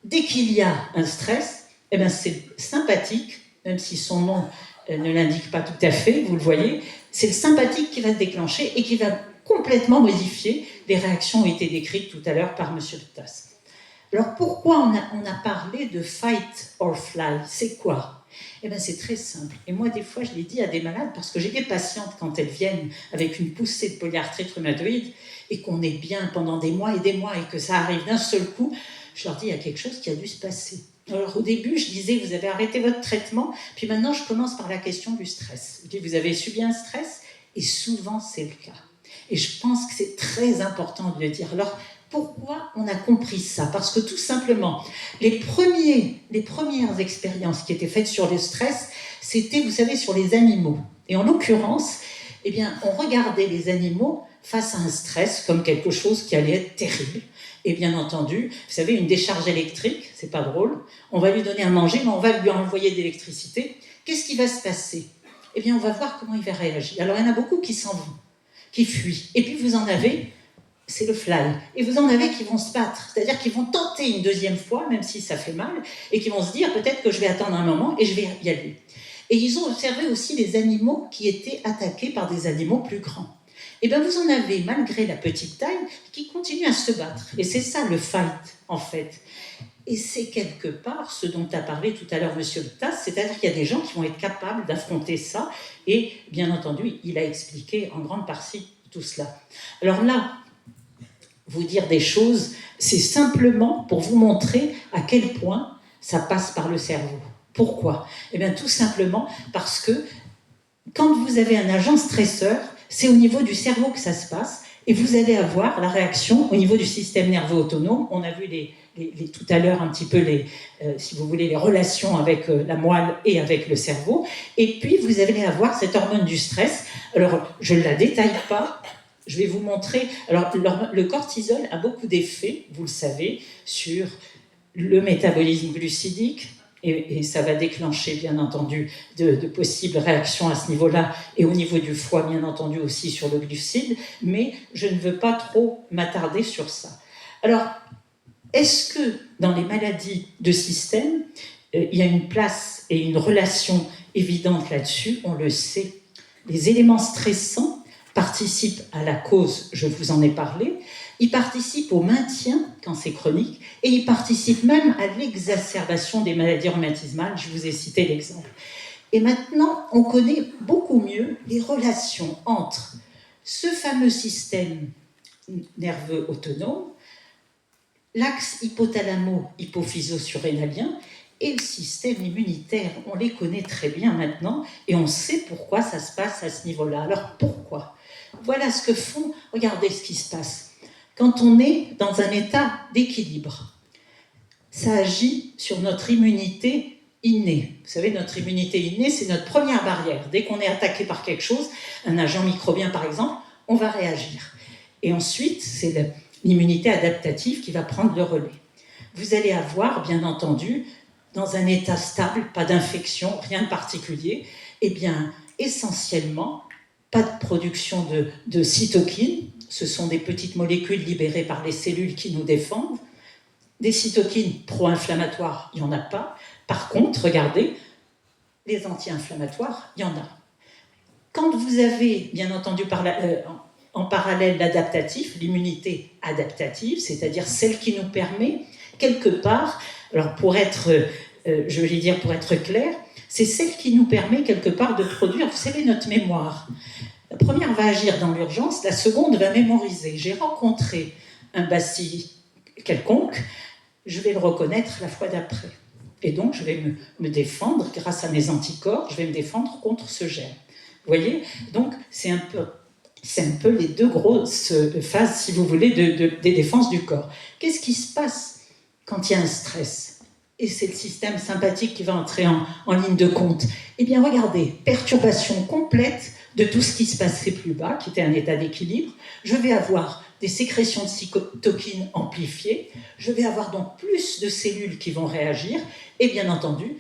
dès qu'il y a un stress, eh bien c'est sympathique, même si son nom ne l'indique pas tout à fait, vous le voyez, c'est le sympathique qui va se déclencher et qui va complètement modifier les réactions qui ont été décrites tout à l'heure par M. Tass. Alors pourquoi on a parlé de fight or fly? C'est quoi? Eh bien c'est très simple. Et moi des fois je l'ai dit à des malades parce que j'ai des patientes quand elles viennent avec une poussée de polyarthrite rhumatoïde et qu'on est bien pendant des mois et que ça arrive d'un seul coup, je leur dis il y a quelque chose qui a dû se passer. Alors au début je disais vous avez arrêté votre traitement, puis maintenant je commence par la question du stress. Je dis vous avez subi un stress et souvent c'est le cas. Et je pense que c'est très important de le dire. Alors pourquoi on a compris ça? Parce que tout simplement, les premières expériences qui étaient faites sur le stress, c'était, vous savez, sur les animaux. Et en l'occurrence, eh bien, on regardait les animaux face à un stress comme quelque chose qui allait être terrible. Et bien entendu, vous savez, une décharge électrique, c'est pas drôle, on va lui donner à manger, mais on va lui envoyer de l'électricité. Qu'est-ce qui va se passer? Eh bien, on va voir comment il va réagir. Alors, il y en a beaucoup qui s'en vont, qui fuient. Et puis, vous en avez, c'est le fly. Et vous en avez qui vont se battre, c'est-à-dire qu'ils vont tenter une deuxième fois, même si ça fait mal, et qui vont se dire, peut-être que je vais attendre un moment et je vais y aller. Et ils ont observé aussi les animaux qui étaient attaqués par des animaux plus grands. Et bien vous en avez, malgré la petite taille, qui continuent à se battre. Et c'est ça le fight, en fait. Et c'est quelque part ce dont a parlé tout à l'heure M. Tass, c'est-à-dire qu'il y a des gens qui vont être capables d'affronter ça. Et bien entendu, il a expliqué en grande partie tout cela. Alors là, vous dire des choses, c'est simplement pour vous montrer à quel point ça passe par le cerveau. Pourquoi? Eh bien tout simplement parce que quand vous avez un agent stresseur, c'est au niveau du cerveau que ça se passe et vous allez avoir la réaction au niveau du système nerveux autonome. On a vu tout à l'heure un petit peu si vous voulez, les relations avec la moelle et avec le cerveau. Et puis vous allez avoir cette hormone du stress. Alors je ne la détaille pas. Je vais vous montrer. Alors, le cortisol a beaucoup d'effets, vous le savez, sur le métabolisme glucidique, et ça va déclencher, bien entendu, de possibles réactions à ce niveau-là, et au niveau du foie, bien entendu, aussi sur le glucide, mais je ne veux pas trop m'attarder sur ça. Alors, est-ce que dans les maladies de système, il y a une place et une relation évidente là-dessus? On le sait. Les éléments stressants participent à la cause, je vous en ai parlé, ils participent au maintien quand c'est chronique, et ils participent même à l'exacerbation des maladies rhumatismales, je vous ai cité l'exemple. Et maintenant, on connaît beaucoup mieux les relations entre ce fameux système nerveux autonome, l'axe hypothalamo-hypophyso-surrénalien, et le système immunitaire. On les connaît très bien maintenant, et on sait pourquoi ça se passe à ce niveau-là. Alors pourquoi? Voilà ce que font, regardez ce qui se passe. Quand on est dans un état d'équilibre, ça agit sur notre immunité innée. Vous savez, notre immunité innée, c'est notre première barrière. Dès qu'on est attaqué par quelque chose, un agent microbien par exemple, on va réagir. Et ensuite, c'est l'immunité adaptative qui va prendre le relais. Vous allez avoir, bien entendu, dans un état stable, pas d'infection, rien de particulier, eh bien, essentiellement, pas de production de cytokines, ce sont des petites molécules libérées par les cellules qui nous défendent. Des cytokines pro-inflammatoires, il n'y en a pas. Par contre, regardez, les anti-inflammatoires, il y en a. Quand vous avez, bien entendu, en parallèle l'adaptatif, l'immunité adaptative, c'est-à-dire celle qui nous permet, quelque part, alors pour être clair, c'est celle qui nous permet quelque part de produire, vous savez, notre mémoire. La première va agir dans l'urgence, la seconde va mémoriser. J'ai rencontré un bacille quelconque, je vais le reconnaître la fois d'après. Et donc, je vais me défendre, grâce à mes anticorps, je vais me défendre contre ce gène. Vous voyez? Donc, c'est un peu les deux grosses phases, si vous voulez, des défenses du corps. Qu'est-ce qui se passe quand il y a un stress? Et c'est le système sympathique qui va entrer en ligne de compte. Eh bien, regardez, perturbation complète de tout ce qui se passait plus bas, qui était un état d'équilibre. Je vais avoir des sécrétions de cytokines amplifiées. Je vais avoir donc plus de cellules qui vont réagir. Et bien entendu,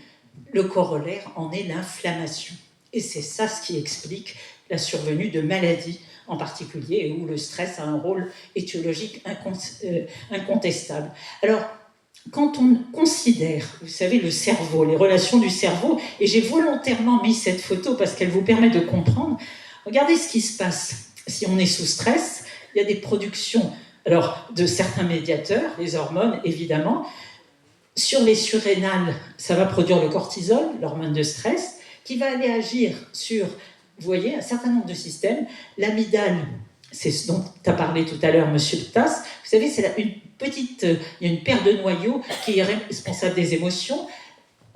le corollaire en est l'inflammation. Et c'est ça ce qui explique la survenue de maladies en particulier, où le stress a un rôle étiologique incontestable. Alors, quand on considère, vous savez, le cerveau, les relations du cerveau, et j'ai volontairement mis cette photo parce qu'elle vous permet de comprendre, regardez ce qui se passe. Si on est sous stress, il y a des productions de certains médiateurs, les hormones évidemment. Sur les surrénales, ça va produire le cortisol, l'hormone de stress, qui va aller agir sur, vous voyez, un certain nombre de systèmes. L'amygdale, c'est ce dont tu as parlé tout à l'heure, monsieur Tass. Vous savez, c'est il y a une paire de noyaux qui est responsable des émotions.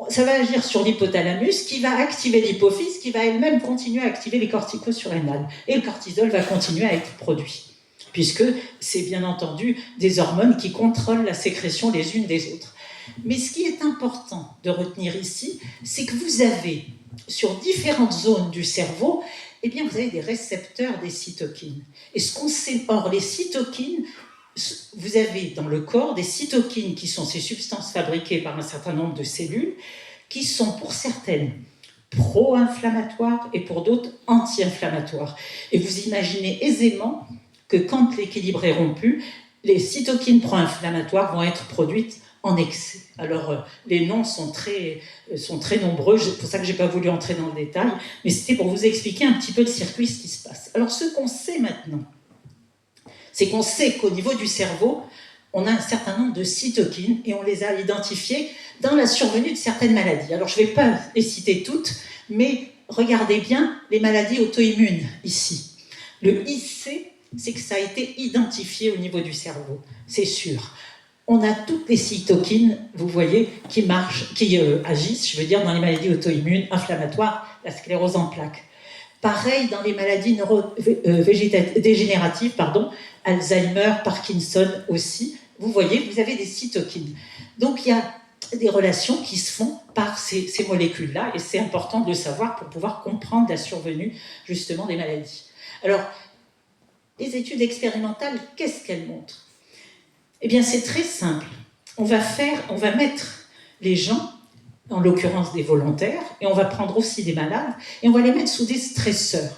Ça va agir sur l'hypothalamus, qui va activer l'hypophyse, qui va elle-même continuer à activer les corticosurrénales. Et le cortisol va continuer à être produit, puisque c'est bien entendu des hormones qui contrôlent la sécrétion les unes des autres. Mais ce qui est important de retenir ici, c'est que vous avez, sur différentes zones du cerveau, eh bien, vous avez des récepteurs des cytokines. Et ce qu'on sait, or, les cytokines, vous avez dans le corps des cytokines qui sont ces substances fabriquées par un certain nombre de cellules, qui sont pour certaines pro-inflammatoires et pour d'autres anti-inflammatoires. Et vous imaginez aisément que quand l'équilibre est rompu, les cytokines pro-inflammatoires vont être produites en excès. Alors, les noms sont très nombreux, c'est pour ça que je n'ai pas voulu entrer dans le détail, mais c'était pour vous expliquer un petit peu le circuit, ce qui se passe. Alors, ce qu'on sait maintenant, c'est qu'on sait qu'au niveau du cerveau, on a un certain nombre de cytokines et on les a identifiées dans la survenue de certaines maladies. Alors, je ne vais pas les citer toutes, mais regardez bien les maladies auto-immunes ici. Le IC, c'est que ça a été identifié au niveau du cerveau, c'est sûr. On a toutes les cytokines, vous voyez, qui agissent, je veux dire, dans les maladies auto-immunes, inflammatoires, la sclérose en plaques. Pareil dans les maladies dégénératives, Alzheimer, Parkinson aussi. Vous voyez, vous avez des cytokines. Donc il y a des relations qui se font par ces molécules-là, et c'est important de le savoir pour pouvoir comprendre la survenue justement des maladies. Alors, les études expérimentales, qu'est-ce qu'elles montrent ? Eh bien, c'est très simple. On va mettre les gens, en l'occurrence des volontaires, et on va prendre aussi des malades, et on va les mettre sous des stresseurs.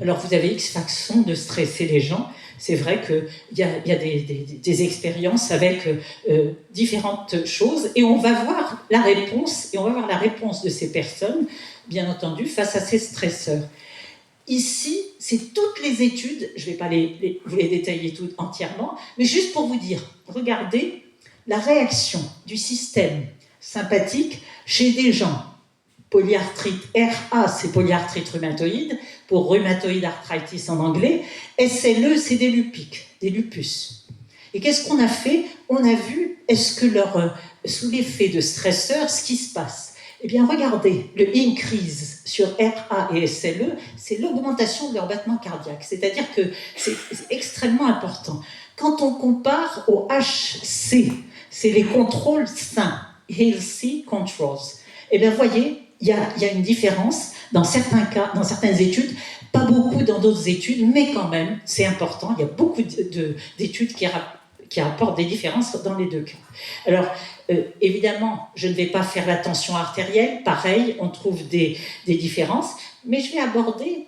Alors, vous avez X façons de stresser les gens. C'est vrai qu'il y a des expériences avec différentes choses, et on va voir la réponse, de ces personnes, bien entendu, face à ces stresseurs. Ici, c'est toutes les études, je ne vais pas vous les détailler toutes entièrement, mais juste pour vous dire, regardez la réaction du système sympathique chez des gens. Polyarthrite, RA, c'est polyarthrite rhumatoïde, pour rheumatoid arthritis en anglais. SLE, c'est des lupus. Et qu'est-ce qu'on a fait ? On a vu, est-ce que sous l'effet de stresseurs, ce qui se passe ? Eh bien, regardez, le increase sur RA et SLE, c'est l'augmentation de leur battement cardiaque. C'est-à-dire que c'est extrêmement important. Quand on compare au HC, c'est les contrôles sains, healthy controls. Eh bien, voyez, il y a une différence dans certains cas, dans certaines études, pas beaucoup dans d'autres études, mais quand même, c'est important. Il y a beaucoup d'études qui apportent des différences dans les deux cas. Alors, évidemment, je ne vais pas faire la tension artérielle, pareil, on trouve des différences, mais je vais aborder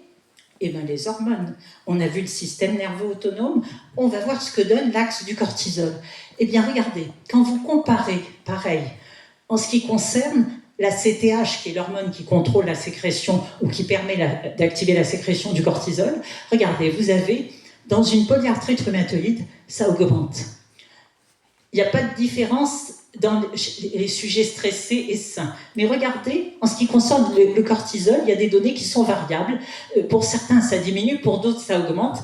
les hormones. On a vu le système nerveux autonome, on va voir ce que donne l'axe du cortisol. Eh bien, regardez, quand vous comparez, pareil, en ce qui concerne la CTH, qui est l'hormone qui contrôle la sécrétion ou qui permet d'activer la sécrétion du cortisol, regardez, vous avez, dans une polyarthrite rhumatoïde, ça augmente. Il n'y a pas de différence dans les sujets stressés et sains. Mais regardez, en ce qui concerne le cortisol, il y a des données qui sont variables. Pour certains, ça diminue, pour d'autres, ça augmente.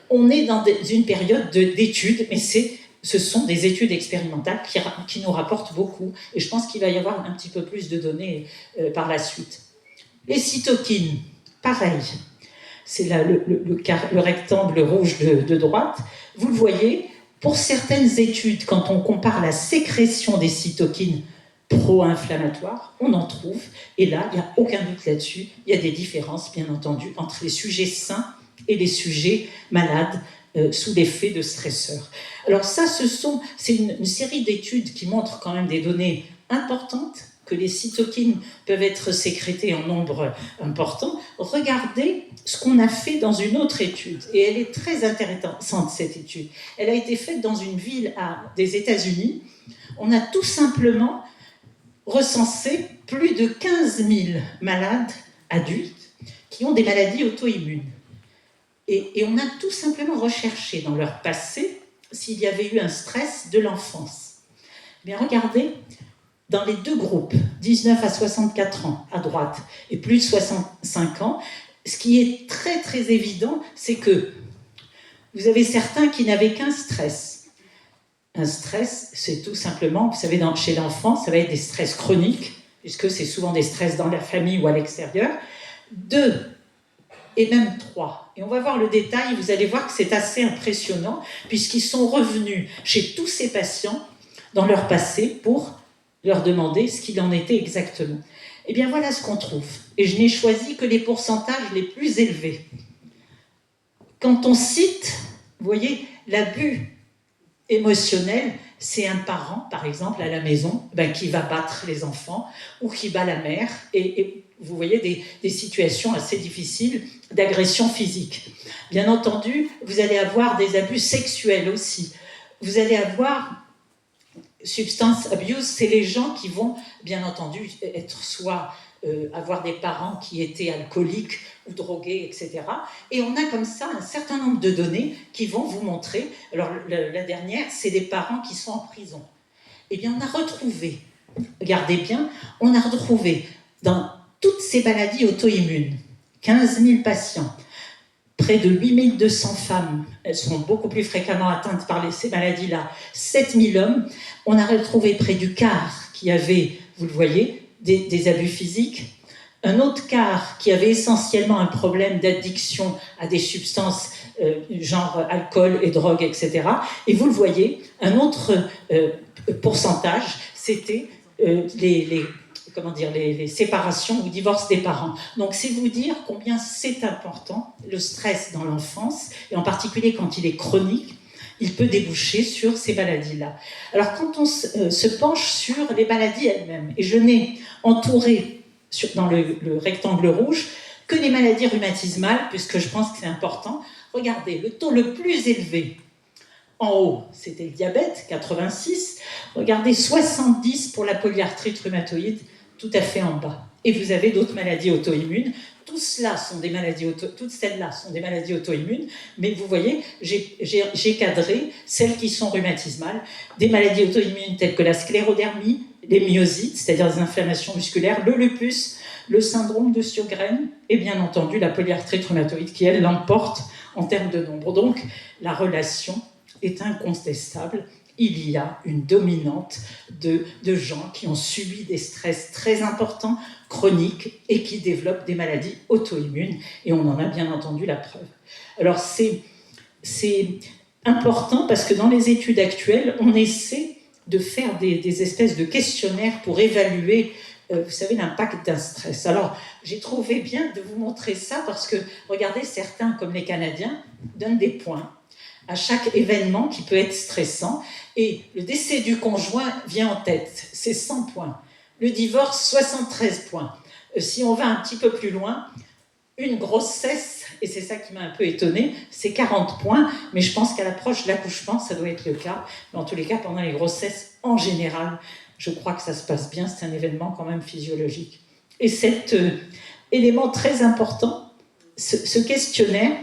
On est dans une période d'études, mais ce sont des études expérimentales qui nous rapportent beaucoup. Et je pense qu'il va y avoir un petit peu plus de données par la suite. Les cytokines, pareil. C'est là le rectangle rouge de droite. Vous le voyez. Pour certaines études, quand on compare la sécrétion des cytokines pro-inflammatoires, on en trouve. Et là, il n'y a aucun doute là-dessus. Il y a des différences, bien entendu, entre les sujets sains et les sujets malades sous l'effet de stresseurs. Alors ça, c'est une série d'études qui montrent quand même des données importantes, que les cytokines peuvent être sécrétées en nombre important. Regardez ce qu'on a fait dans une autre étude, et elle est très intéressante, cette étude. Elle a été faite dans une ville des États-Unis. on a tout simplement recensé plus de 15 000 malades adultes qui ont des maladies auto-immunes. Et on a tout simplement recherché dans leur passé s'il y avait eu un stress de l'enfance. Bien, regardez, dans les deux groupes, 19 à 64 ans à droite et plus de 65 ans, ce qui est très très évident, c'est que vous avez certains qui n'avaient qu'un stress. Un stress, c'est tout simplement, vous savez, chez l'enfant, ça va être des stress chroniques, puisque c'est souvent des stress dans la famille ou à l'extérieur. 2 et même 3. Et on va voir le détail, vous allez voir que c'est assez impressionnant, puisqu'ils sont revenus chez tous ces patients dans leur passé pour leur demander ce qu'il en était exactement. Eh bien, voilà ce qu'on trouve. Et je n'ai choisi que les pourcentages les plus élevés. Quand on cite, vous voyez, l'abus émotionnel, c'est un parent, par exemple, à la maison, qui va battre les enfants ou qui bat la mère. Et vous voyez des situations assez difficiles d'agression physique. Bien entendu, vous allez avoir des abus sexuels aussi. Vous allez avoir substance abuse, c'est les gens qui vont, bien entendu, être soit avoir des parents qui étaient alcooliques ou drogués, etc. Et on a comme ça un certain nombre de données qui vont vous montrer. Alors, la dernière, c'est des parents qui sont en prison. Eh bien, on a retrouvé, regardez bien, on a retrouvé dans toutes ces maladies auto-immunes, 15 000 patients, près de 8 200 femmes, elles sont beaucoup plus fréquemment atteintes par ces maladies-là, 7 000 hommes, on a retrouvé près du quart qui avait, vous le voyez, des abus physiques, un autre quart qui avait essentiellement un problème d'addiction à des substances genre alcool et drogue, etc. Et vous le voyez, un autre pourcentage, c'était les séparations ou divorces des parents. Donc, c'est vous dire combien c'est important, le stress dans l'enfance, et en particulier quand il est chronique, il peut déboucher sur ces maladies-là. Alors, quand on se penche sur les maladies elles-mêmes, et je n'ai entouré dans le rectangle rouge que les maladies rhumatismales, puisque je pense que c'est important. Regardez, le taux le plus élevé en haut, c'était le diabète, 86. Regardez, 70 pour la polyarthrite rhumatoïde, tout à fait en bas. Et vous avez d'autres maladies auto-immunes. Toutes celles-là sont des maladies auto-immunes, mais vous voyez, j'ai cadré celles qui sont rhumatismales, des maladies auto-immunes telles que la sclérodermie, les myosites, c'est-à-dire des inflammations musculaires, le lupus, le syndrome de Sjögren et bien entendu la polyarthrite rhumatoïde qui, elle, l'emporte en termes de nombre. Donc, la relation est incontestable. Il y a une dominante de gens qui ont subi des stress très importants, chroniques, et qui développent des maladies auto-immunes. Et on en a bien entendu la preuve. Alors, c'est important parce que dans les études actuelles, on essaie de faire des espèces de questionnaires pour évaluer, vous savez, l'impact d'un stress. Alors, j'ai trouvé bien de vous montrer ça parce que, regardez, certains, comme les Canadiens, donnent des points à chaque événement qui peut être stressant. Et le décès du conjoint vient en tête, c'est 100 points. Le divorce, 73 points. Si on va un petit peu plus loin, une grossesse, et c'est ça qui m'a un peu étonnée, c'est 40 points, mais je pense qu'à l'approche de l'accouchement, ça doit être le cas. Mais en tous les cas, pendant les grossesses, en général, je crois que ça se passe bien, c'est un événement quand même physiologique. Et cet élément très important, ce questionnaire,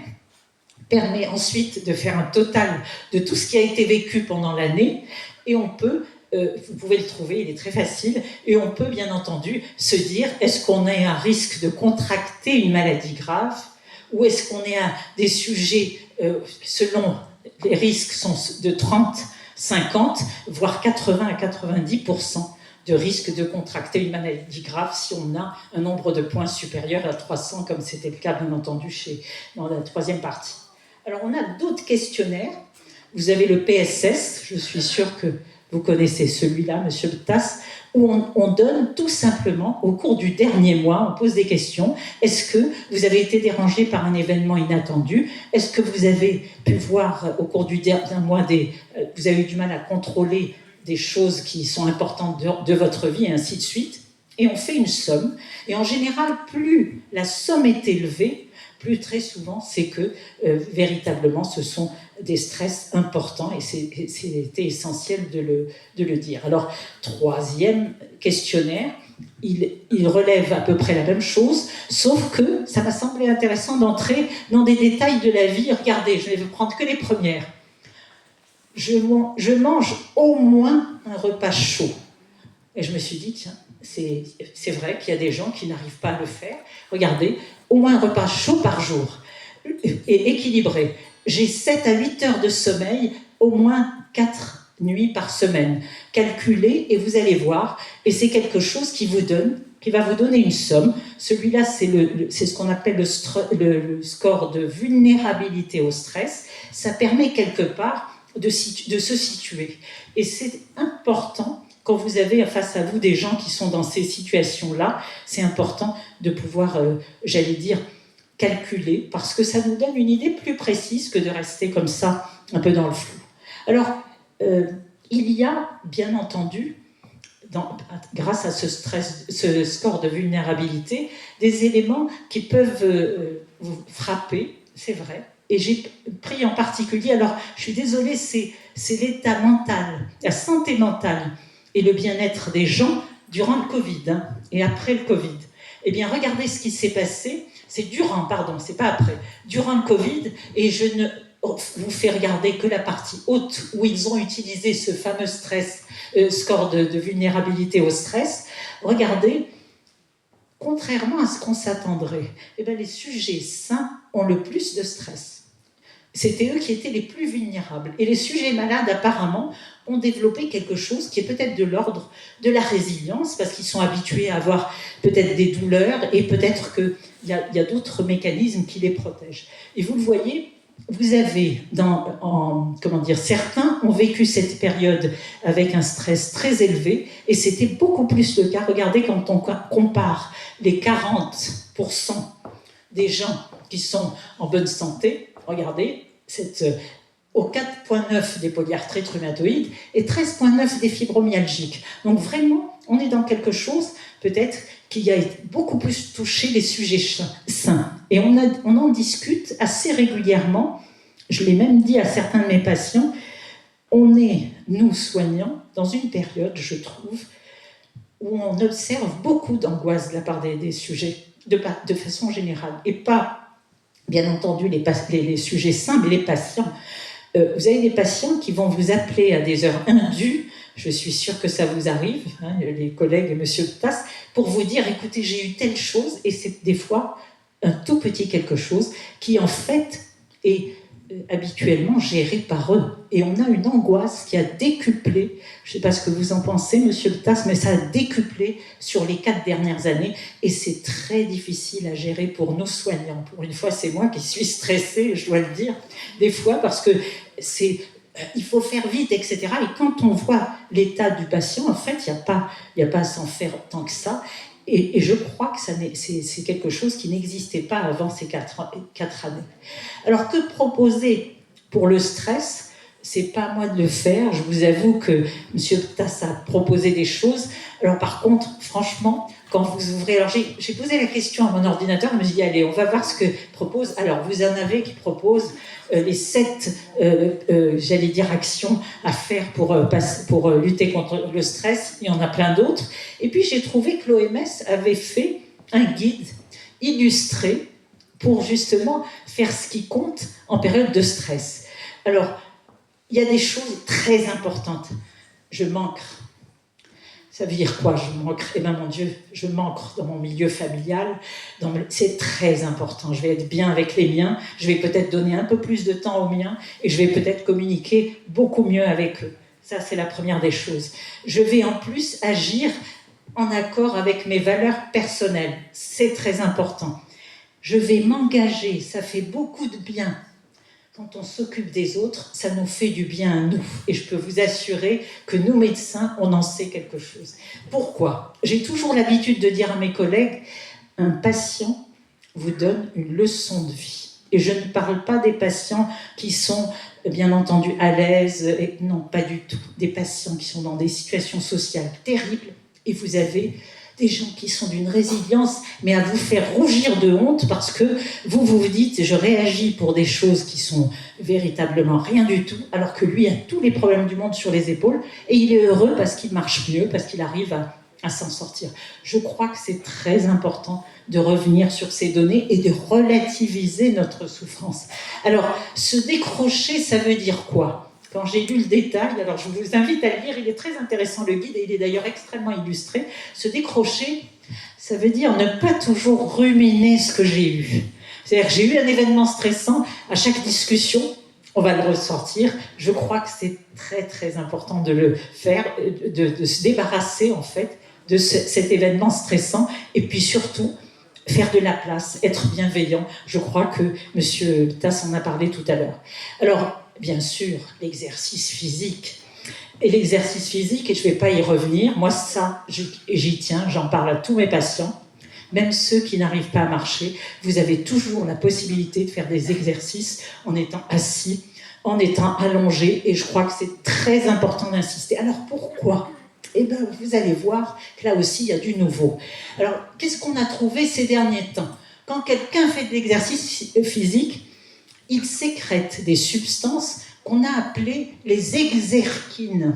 permet ensuite de faire un total de tout ce qui a été vécu pendant l'année, et on peut, vous pouvez le trouver, il est très facile, et on peut bien entendu se dire, est-ce qu'on est à risque de contracter une maladie grave, ou est-ce qu'on est à des sujets, selon les risques sont de 30, 50, voire 80 à 90% de risque de contracter une maladie grave si on a un nombre de points supérieur à 300, comme c'était le cas bien entendu dans la troisième partie. Alors, on a d'autres questionnaires. Vous avez le PSS, je suis sûre que vous connaissez celui-là, Monsieur Tass, où on donne tout simplement, au cours du dernier mois, on pose des questions. Est-ce que vous avez été dérangé par un événement inattendu? Est-ce que vous avez pu voir, au cours du dernier mois, vous avez eu du mal à contrôler des choses qui sont importantes de votre vie, et ainsi de suite? Et on fait une somme. Et en général, plus la somme est élevée, plus très souvent, c'est que véritablement, ce sont des stress importants, et c'était essentiel de le dire. Alors, troisième questionnaire, il relève à peu près la même chose, sauf que ça m'a semblé intéressant d'entrer dans des détails de la vie. Regardez, je vais vous prendre que les premières. Je mange au moins un repas chaud. Et je me suis dit, tiens, c'est vrai qu'il y a des gens qui n'arrivent pas à le faire. Regardez, au moins un repas chaud par jour et équilibré. J'ai 7 à 8 heures de sommeil, au moins 4 nuits par semaine. Calculez et vous allez voir. Et c'est quelque chose qui va vous donner une somme. Celui-là, c'est ce qu'on appelle le score de vulnérabilité au stress. Ça permet quelque part de se situer. Et c'est important, quand vous avez face à vous des gens qui sont dans ces situations-là, c'est important de pouvoir, j'allais dire, calculer, parce que ça nous donne une idée plus précise que de rester comme ça, un peu dans le flou. Alors, il y a, bien entendu, grâce à ce score de vulnérabilité, des éléments qui peuvent vous frapper, c'est vrai. Et j'ai pris en particulier, alors je suis désolée, c'est l'état mental, la santé mentale et le bien-être des gens durant le Covid et après le Covid. Eh bien, regardez ce qui s'est passé, c'est c'est pas après, durant le Covid, et je ne vous fais regarder que la partie haute où ils ont utilisé ce fameux score de vulnérabilité au stress. Regardez, contrairement à ce qu'on s'attendrait, eh bien, les sujets sains ont le plus de stress. C'était eux qui étaient les plus vulnérables. Et les sujets malades, apparemment, ont développé quelque chose qui est peut-être de l'ordre de la résilience, parce qu'ils sont habitués à avoir peut-être des douleurs, et peut-être qu'il y a d'autres mécanismes qui les protègent. Et vous le voyez, vous avez, certains ont vécu cette période avec un stress très élevé, et c'était beaucoup plus le cas. Regardez, quand on compare les 40% des gens qui sont en bonne santé, regardez, au 4,9 des polyarthrites rhumatoïdes et 13,9 des fibromyalgiques. Donc vraiment, on est dans quelque chose, peut-être, qui a beaucoup plus touché les sujets sains. Et on en discute assez régulièrement. Je l'ai même dit à certains de mes patients, on est, nous soignants, dans une période, je trouve, où on observe beaucoup d'angoisse de la part des sujets, de façon générale, et pas, bien entendu, les sujets sains, mais les patients. Vous avez des patients qui vont vous appeler à des heures indues, je suis sûre que ça vous arrive, les collègues et monsieur Tass, pour vous dire, écoutez, j'ai eu telle chose, et c'est des fois un tout petit quelque chose qui, en fait, est habituellement géré par eux. Et on a une angoisse qui a décuplé, je ne sais pas ce que vous en pensez, monsieur Le Tass, mais ça a décuplé sur les 4 dernières années, et c'est très difficile à gérer pour nos soignants. Pour une fois, c'est moi qui suis stressée, je dois le dire, des fois, parce que il faut faire vite, etc. Et quand on voit l'état du patient, en fait, il n'y a pas à s'en faire tant que ça. Et je crois que c'est quelque chose qui n'existait pas avant ces 4 années. Alors, que proposer pour le stress ? C'est pas à moi de le faire. Je vous avoue que M. Tass a proposé des choses. Alors, par contre, franchement, quand vous ouvrez... Alors, j'ai posé la question à mon ordinateur. Je me suis dit, allez, on va voir ce que propose. Alors, vous en avez qui proposent les 7, j'allais dire, actions à faire pour lutter contre le stress. Il y en a plein d'autres. Et puis, j'ai trouvé que l'OMS avait fait un guide illustré pour justement faire ce qui compte en période de stress. Alors, il y a des choses très importantes. Je manque. Ça veut dire quoi, je manque ? Eh bien, mon Dieu, je manque dans mon milieu familial. C'est très important. Je vais être bien avec les miens. Je vais peut-être donner un peu plus de temps aux miens. Et je vais peut-être communiquer beaucoup mieux avec eux. Ça, c'est la première des choses. Je vais en plus agir en accord avec mes valeurs personnelles. C'est très important. Je vais m'engager. Ça fait beaucoup de bien. Quand on s'occupe des autres, ça nous fait du bien à nous. Et je peux vous assurer que nous, médecins, on en sait quelque chose. Pourquoi ? J'ai toujours l'habitude de dire à mes collègues, un patient vous donne une leçon de vie. Et je ne parle pas des patients qui sont, bien entendu, à l'aise. Non, pas du tout. Des patients qui sont dans des situations sociales terribles. Et vous avez des gens qui sont d'une résilience, mais à vous faire rougir de honte parce que vous dites, je réagis pour des choses qui sont véritablement rien du tout, alors que lui a tous les problèmes du monde sur les épaules, et il est heureux parce qu'il marche mieux, parce qu'il arrive à s'en sortir. Je crois que c'est très important de revenir sur ces données et de relativiser notre souffrance. Alors, se décrocher, ça veut dire quoi ? Quand j'ai lu le détail, alors je vous invite à le lire, il est très intéressant le guide, et il est d'ailleurs extrêmement illustré. Se décrocher, ça veut dire ne pas toujours ruminer ce que j'ai eu. C'est-à-dire que j'ai eu un événement stressant, à chaque discussion, on va le ressortir. Je crois que c'est très très important de le faire, de se débarrasser en fait de cet événement stressant, et puis surtout faire de la place, être bienveillant. Je crois que M. Tass en a parlé tout à l'heure. Alors, bien sûr, l'exercice physique. Et l'exercice physique, et je ne vais pas y revenir, moi ça, j'y tiens, j'en parle à tous mes patients, même ceux qui n'arrivent pas à marcher, vous avez toujours la possibilité de faire des exercices en étant assis, en étant allongé, et je crois que c'est très important d'insister. Alors pourquoi ? Eh bien, vous allez voir que là aussi, il y a du nouveau. Alors, qu'est-ce qu'on a trouvé ces derniers temps ? Quand quelqu'un fait de l'exercice physique, il sécrète des substances qu'on a appelées les exerkines.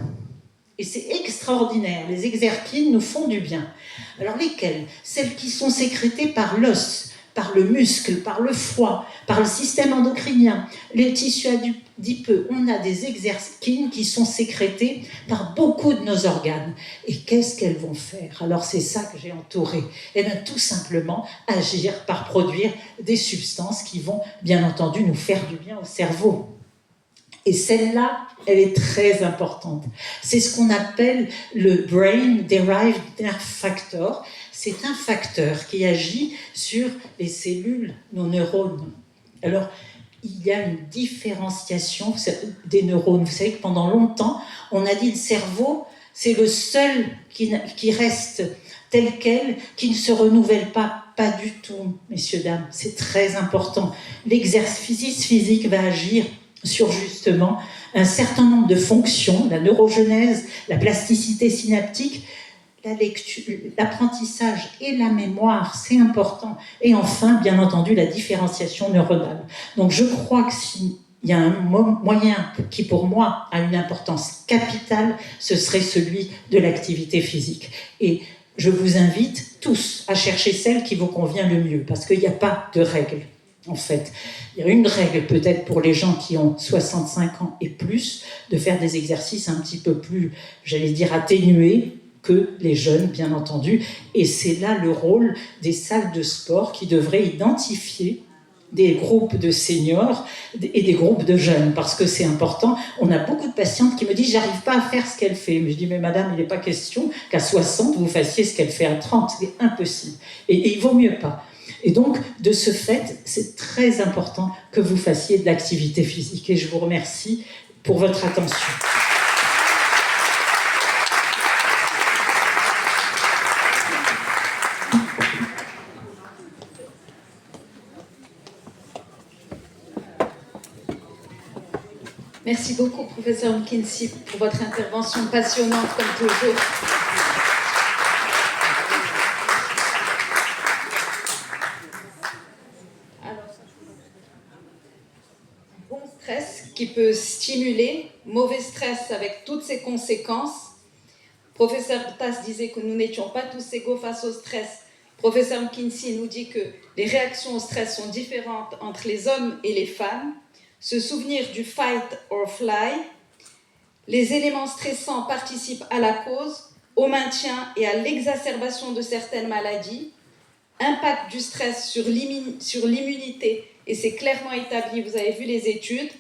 Et c'est extraordinaire, les exerkines nous font du bien. Alors lesquelles ? Celles qui sont sécrétées par l'os, par le muscle, par le foie, par le système endocrinien, les tissus adipeux. On a des exerkines qui sont sécrétées par beaucoup de nos organes. Et qu'est-ce qu'elles vont faire ? Alors c'est ça que j'ai entouré. Elles vont tout simplement agir par produire des substances qui vont bien entendu nous faire du bien au cerveau. Et celle-là, elle est très importante. C'est ce qu'on appelle le Brain Derived Nerve Factor. C'est un facteur qui agit sur les cellules, nos neurones. Alors, il y a une différenciation des neurones. Vous savez que pendant longtemps, on a dit le cerveau, c'est le seul qui reste tel quel, qui ne se renouvelle pas. Pas du tout, messieurs, dames. C'est très important. L'exercice physique va agir sur justement un certain nombre de fonctions, la neurogenèse, la plasticité synaptique, la lecture, l'apprentissage et la mémoire, c'est important. Et enfin, bien entendu, la différenciation neuronale. Donc je crois que s'il y a un moyen qui, pour moi, a une importance capitale, ce serait celui de l'activité physique. Et je vous invite tous à chercher celle qui vous convient le mieux, parce qu'il n'y a pas de règle. En fait, il y a une règle peut-être pour les gens qui ont 65 ans et plus, de faire des exercices un petit peu plus, j'allais dire, atténués que les jeunes, bien entendu. Et c'est là le rôle des salles de sport qui devraient identifier des groupes de seniors et des groupes de jeunes, parce que c'est important. On a beaucoup de patientes qui me disent « j'arrive pas à faire ce qu'elle fait ». Mais je dis « mais madame, il n'est pas question qu'à 60, vous fassiez ce qu'elle fait à 30 ». C'est impossible. Et il vaut mieux pas. Et donc, de ce fait, c'est très important que vous fassiez de l'activité physique. Et je vous remercie pour votre attention. Merci beaucoup, professeur McKinsey, pour votre intervention passionnante, comme toujours. Bon stress qui peut stimuler, mauvais stress avec toutes ses conséquences. Professeur Tass disait que nous n'étions pas tous égaux face au stress. Professeur McKinsey nous dit que les réactions au stress sont différentes entre les hommes et les femmes. Se souvenir du fight or fly. Les éléments stressants participent à la cause, au maintien et à l'exacerbation de certaines maladies. Impact du stress sur l'immunité, et c'est clairement établi, vous avez vu les études.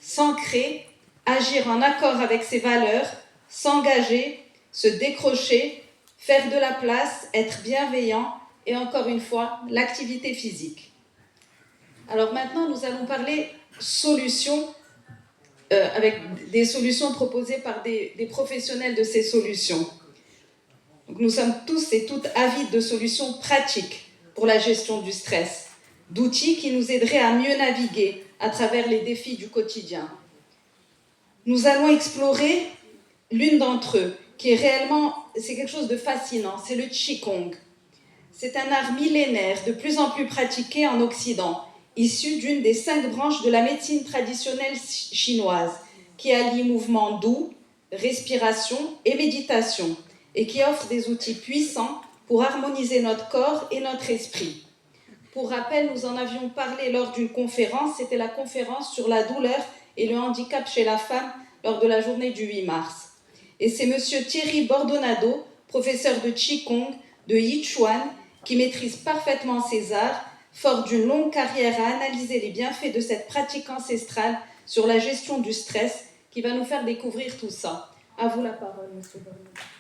S'ancrer, agir en accord avec ses valeurs, s'engager, se décrocher, faire de la place, être bienveillant et encore une fois, l'activité physique. Alors maintenant, nous allons parler solutions, avec des solutions proposées par des professionnels de ces solutions. Donc nous sommes tous et toutes avides de solutions pratiques pour la gestion du stress, d'outils qui nous aideraient à mieux naviguer à travers les défis du quotidien. Nous allons explorer l'une d'entre eux, qui est réellement, c'est quelque chose de fascinant, c'est le Qigong. C'est un art millénaire de plus en plus pratiqué en Occident, issu d'une des 5 branches de la médecine traditionnelle chinoise, qui allie mouvement doux, respiration et méditation, et qui offre des outils puissants pour harmoniser notre corps et notre esprit. Pour rappel, nous en avions parlé lors d'une conférence, c'était la conférence sur la douleur et le handicap chez la femme lors de la journée du 8 mars. Et c'est monsieur Thierry Bordonado, professeur de Qigong de Yichuan, qui maîtrise parfaitement ces arts, fort d'une longue carrière à analyser les bienfaits de cette pratique ancestrale sur la gestion du stress, qui va nous faire découvrir tout ça. À vous la parole, monsieur Bordonado.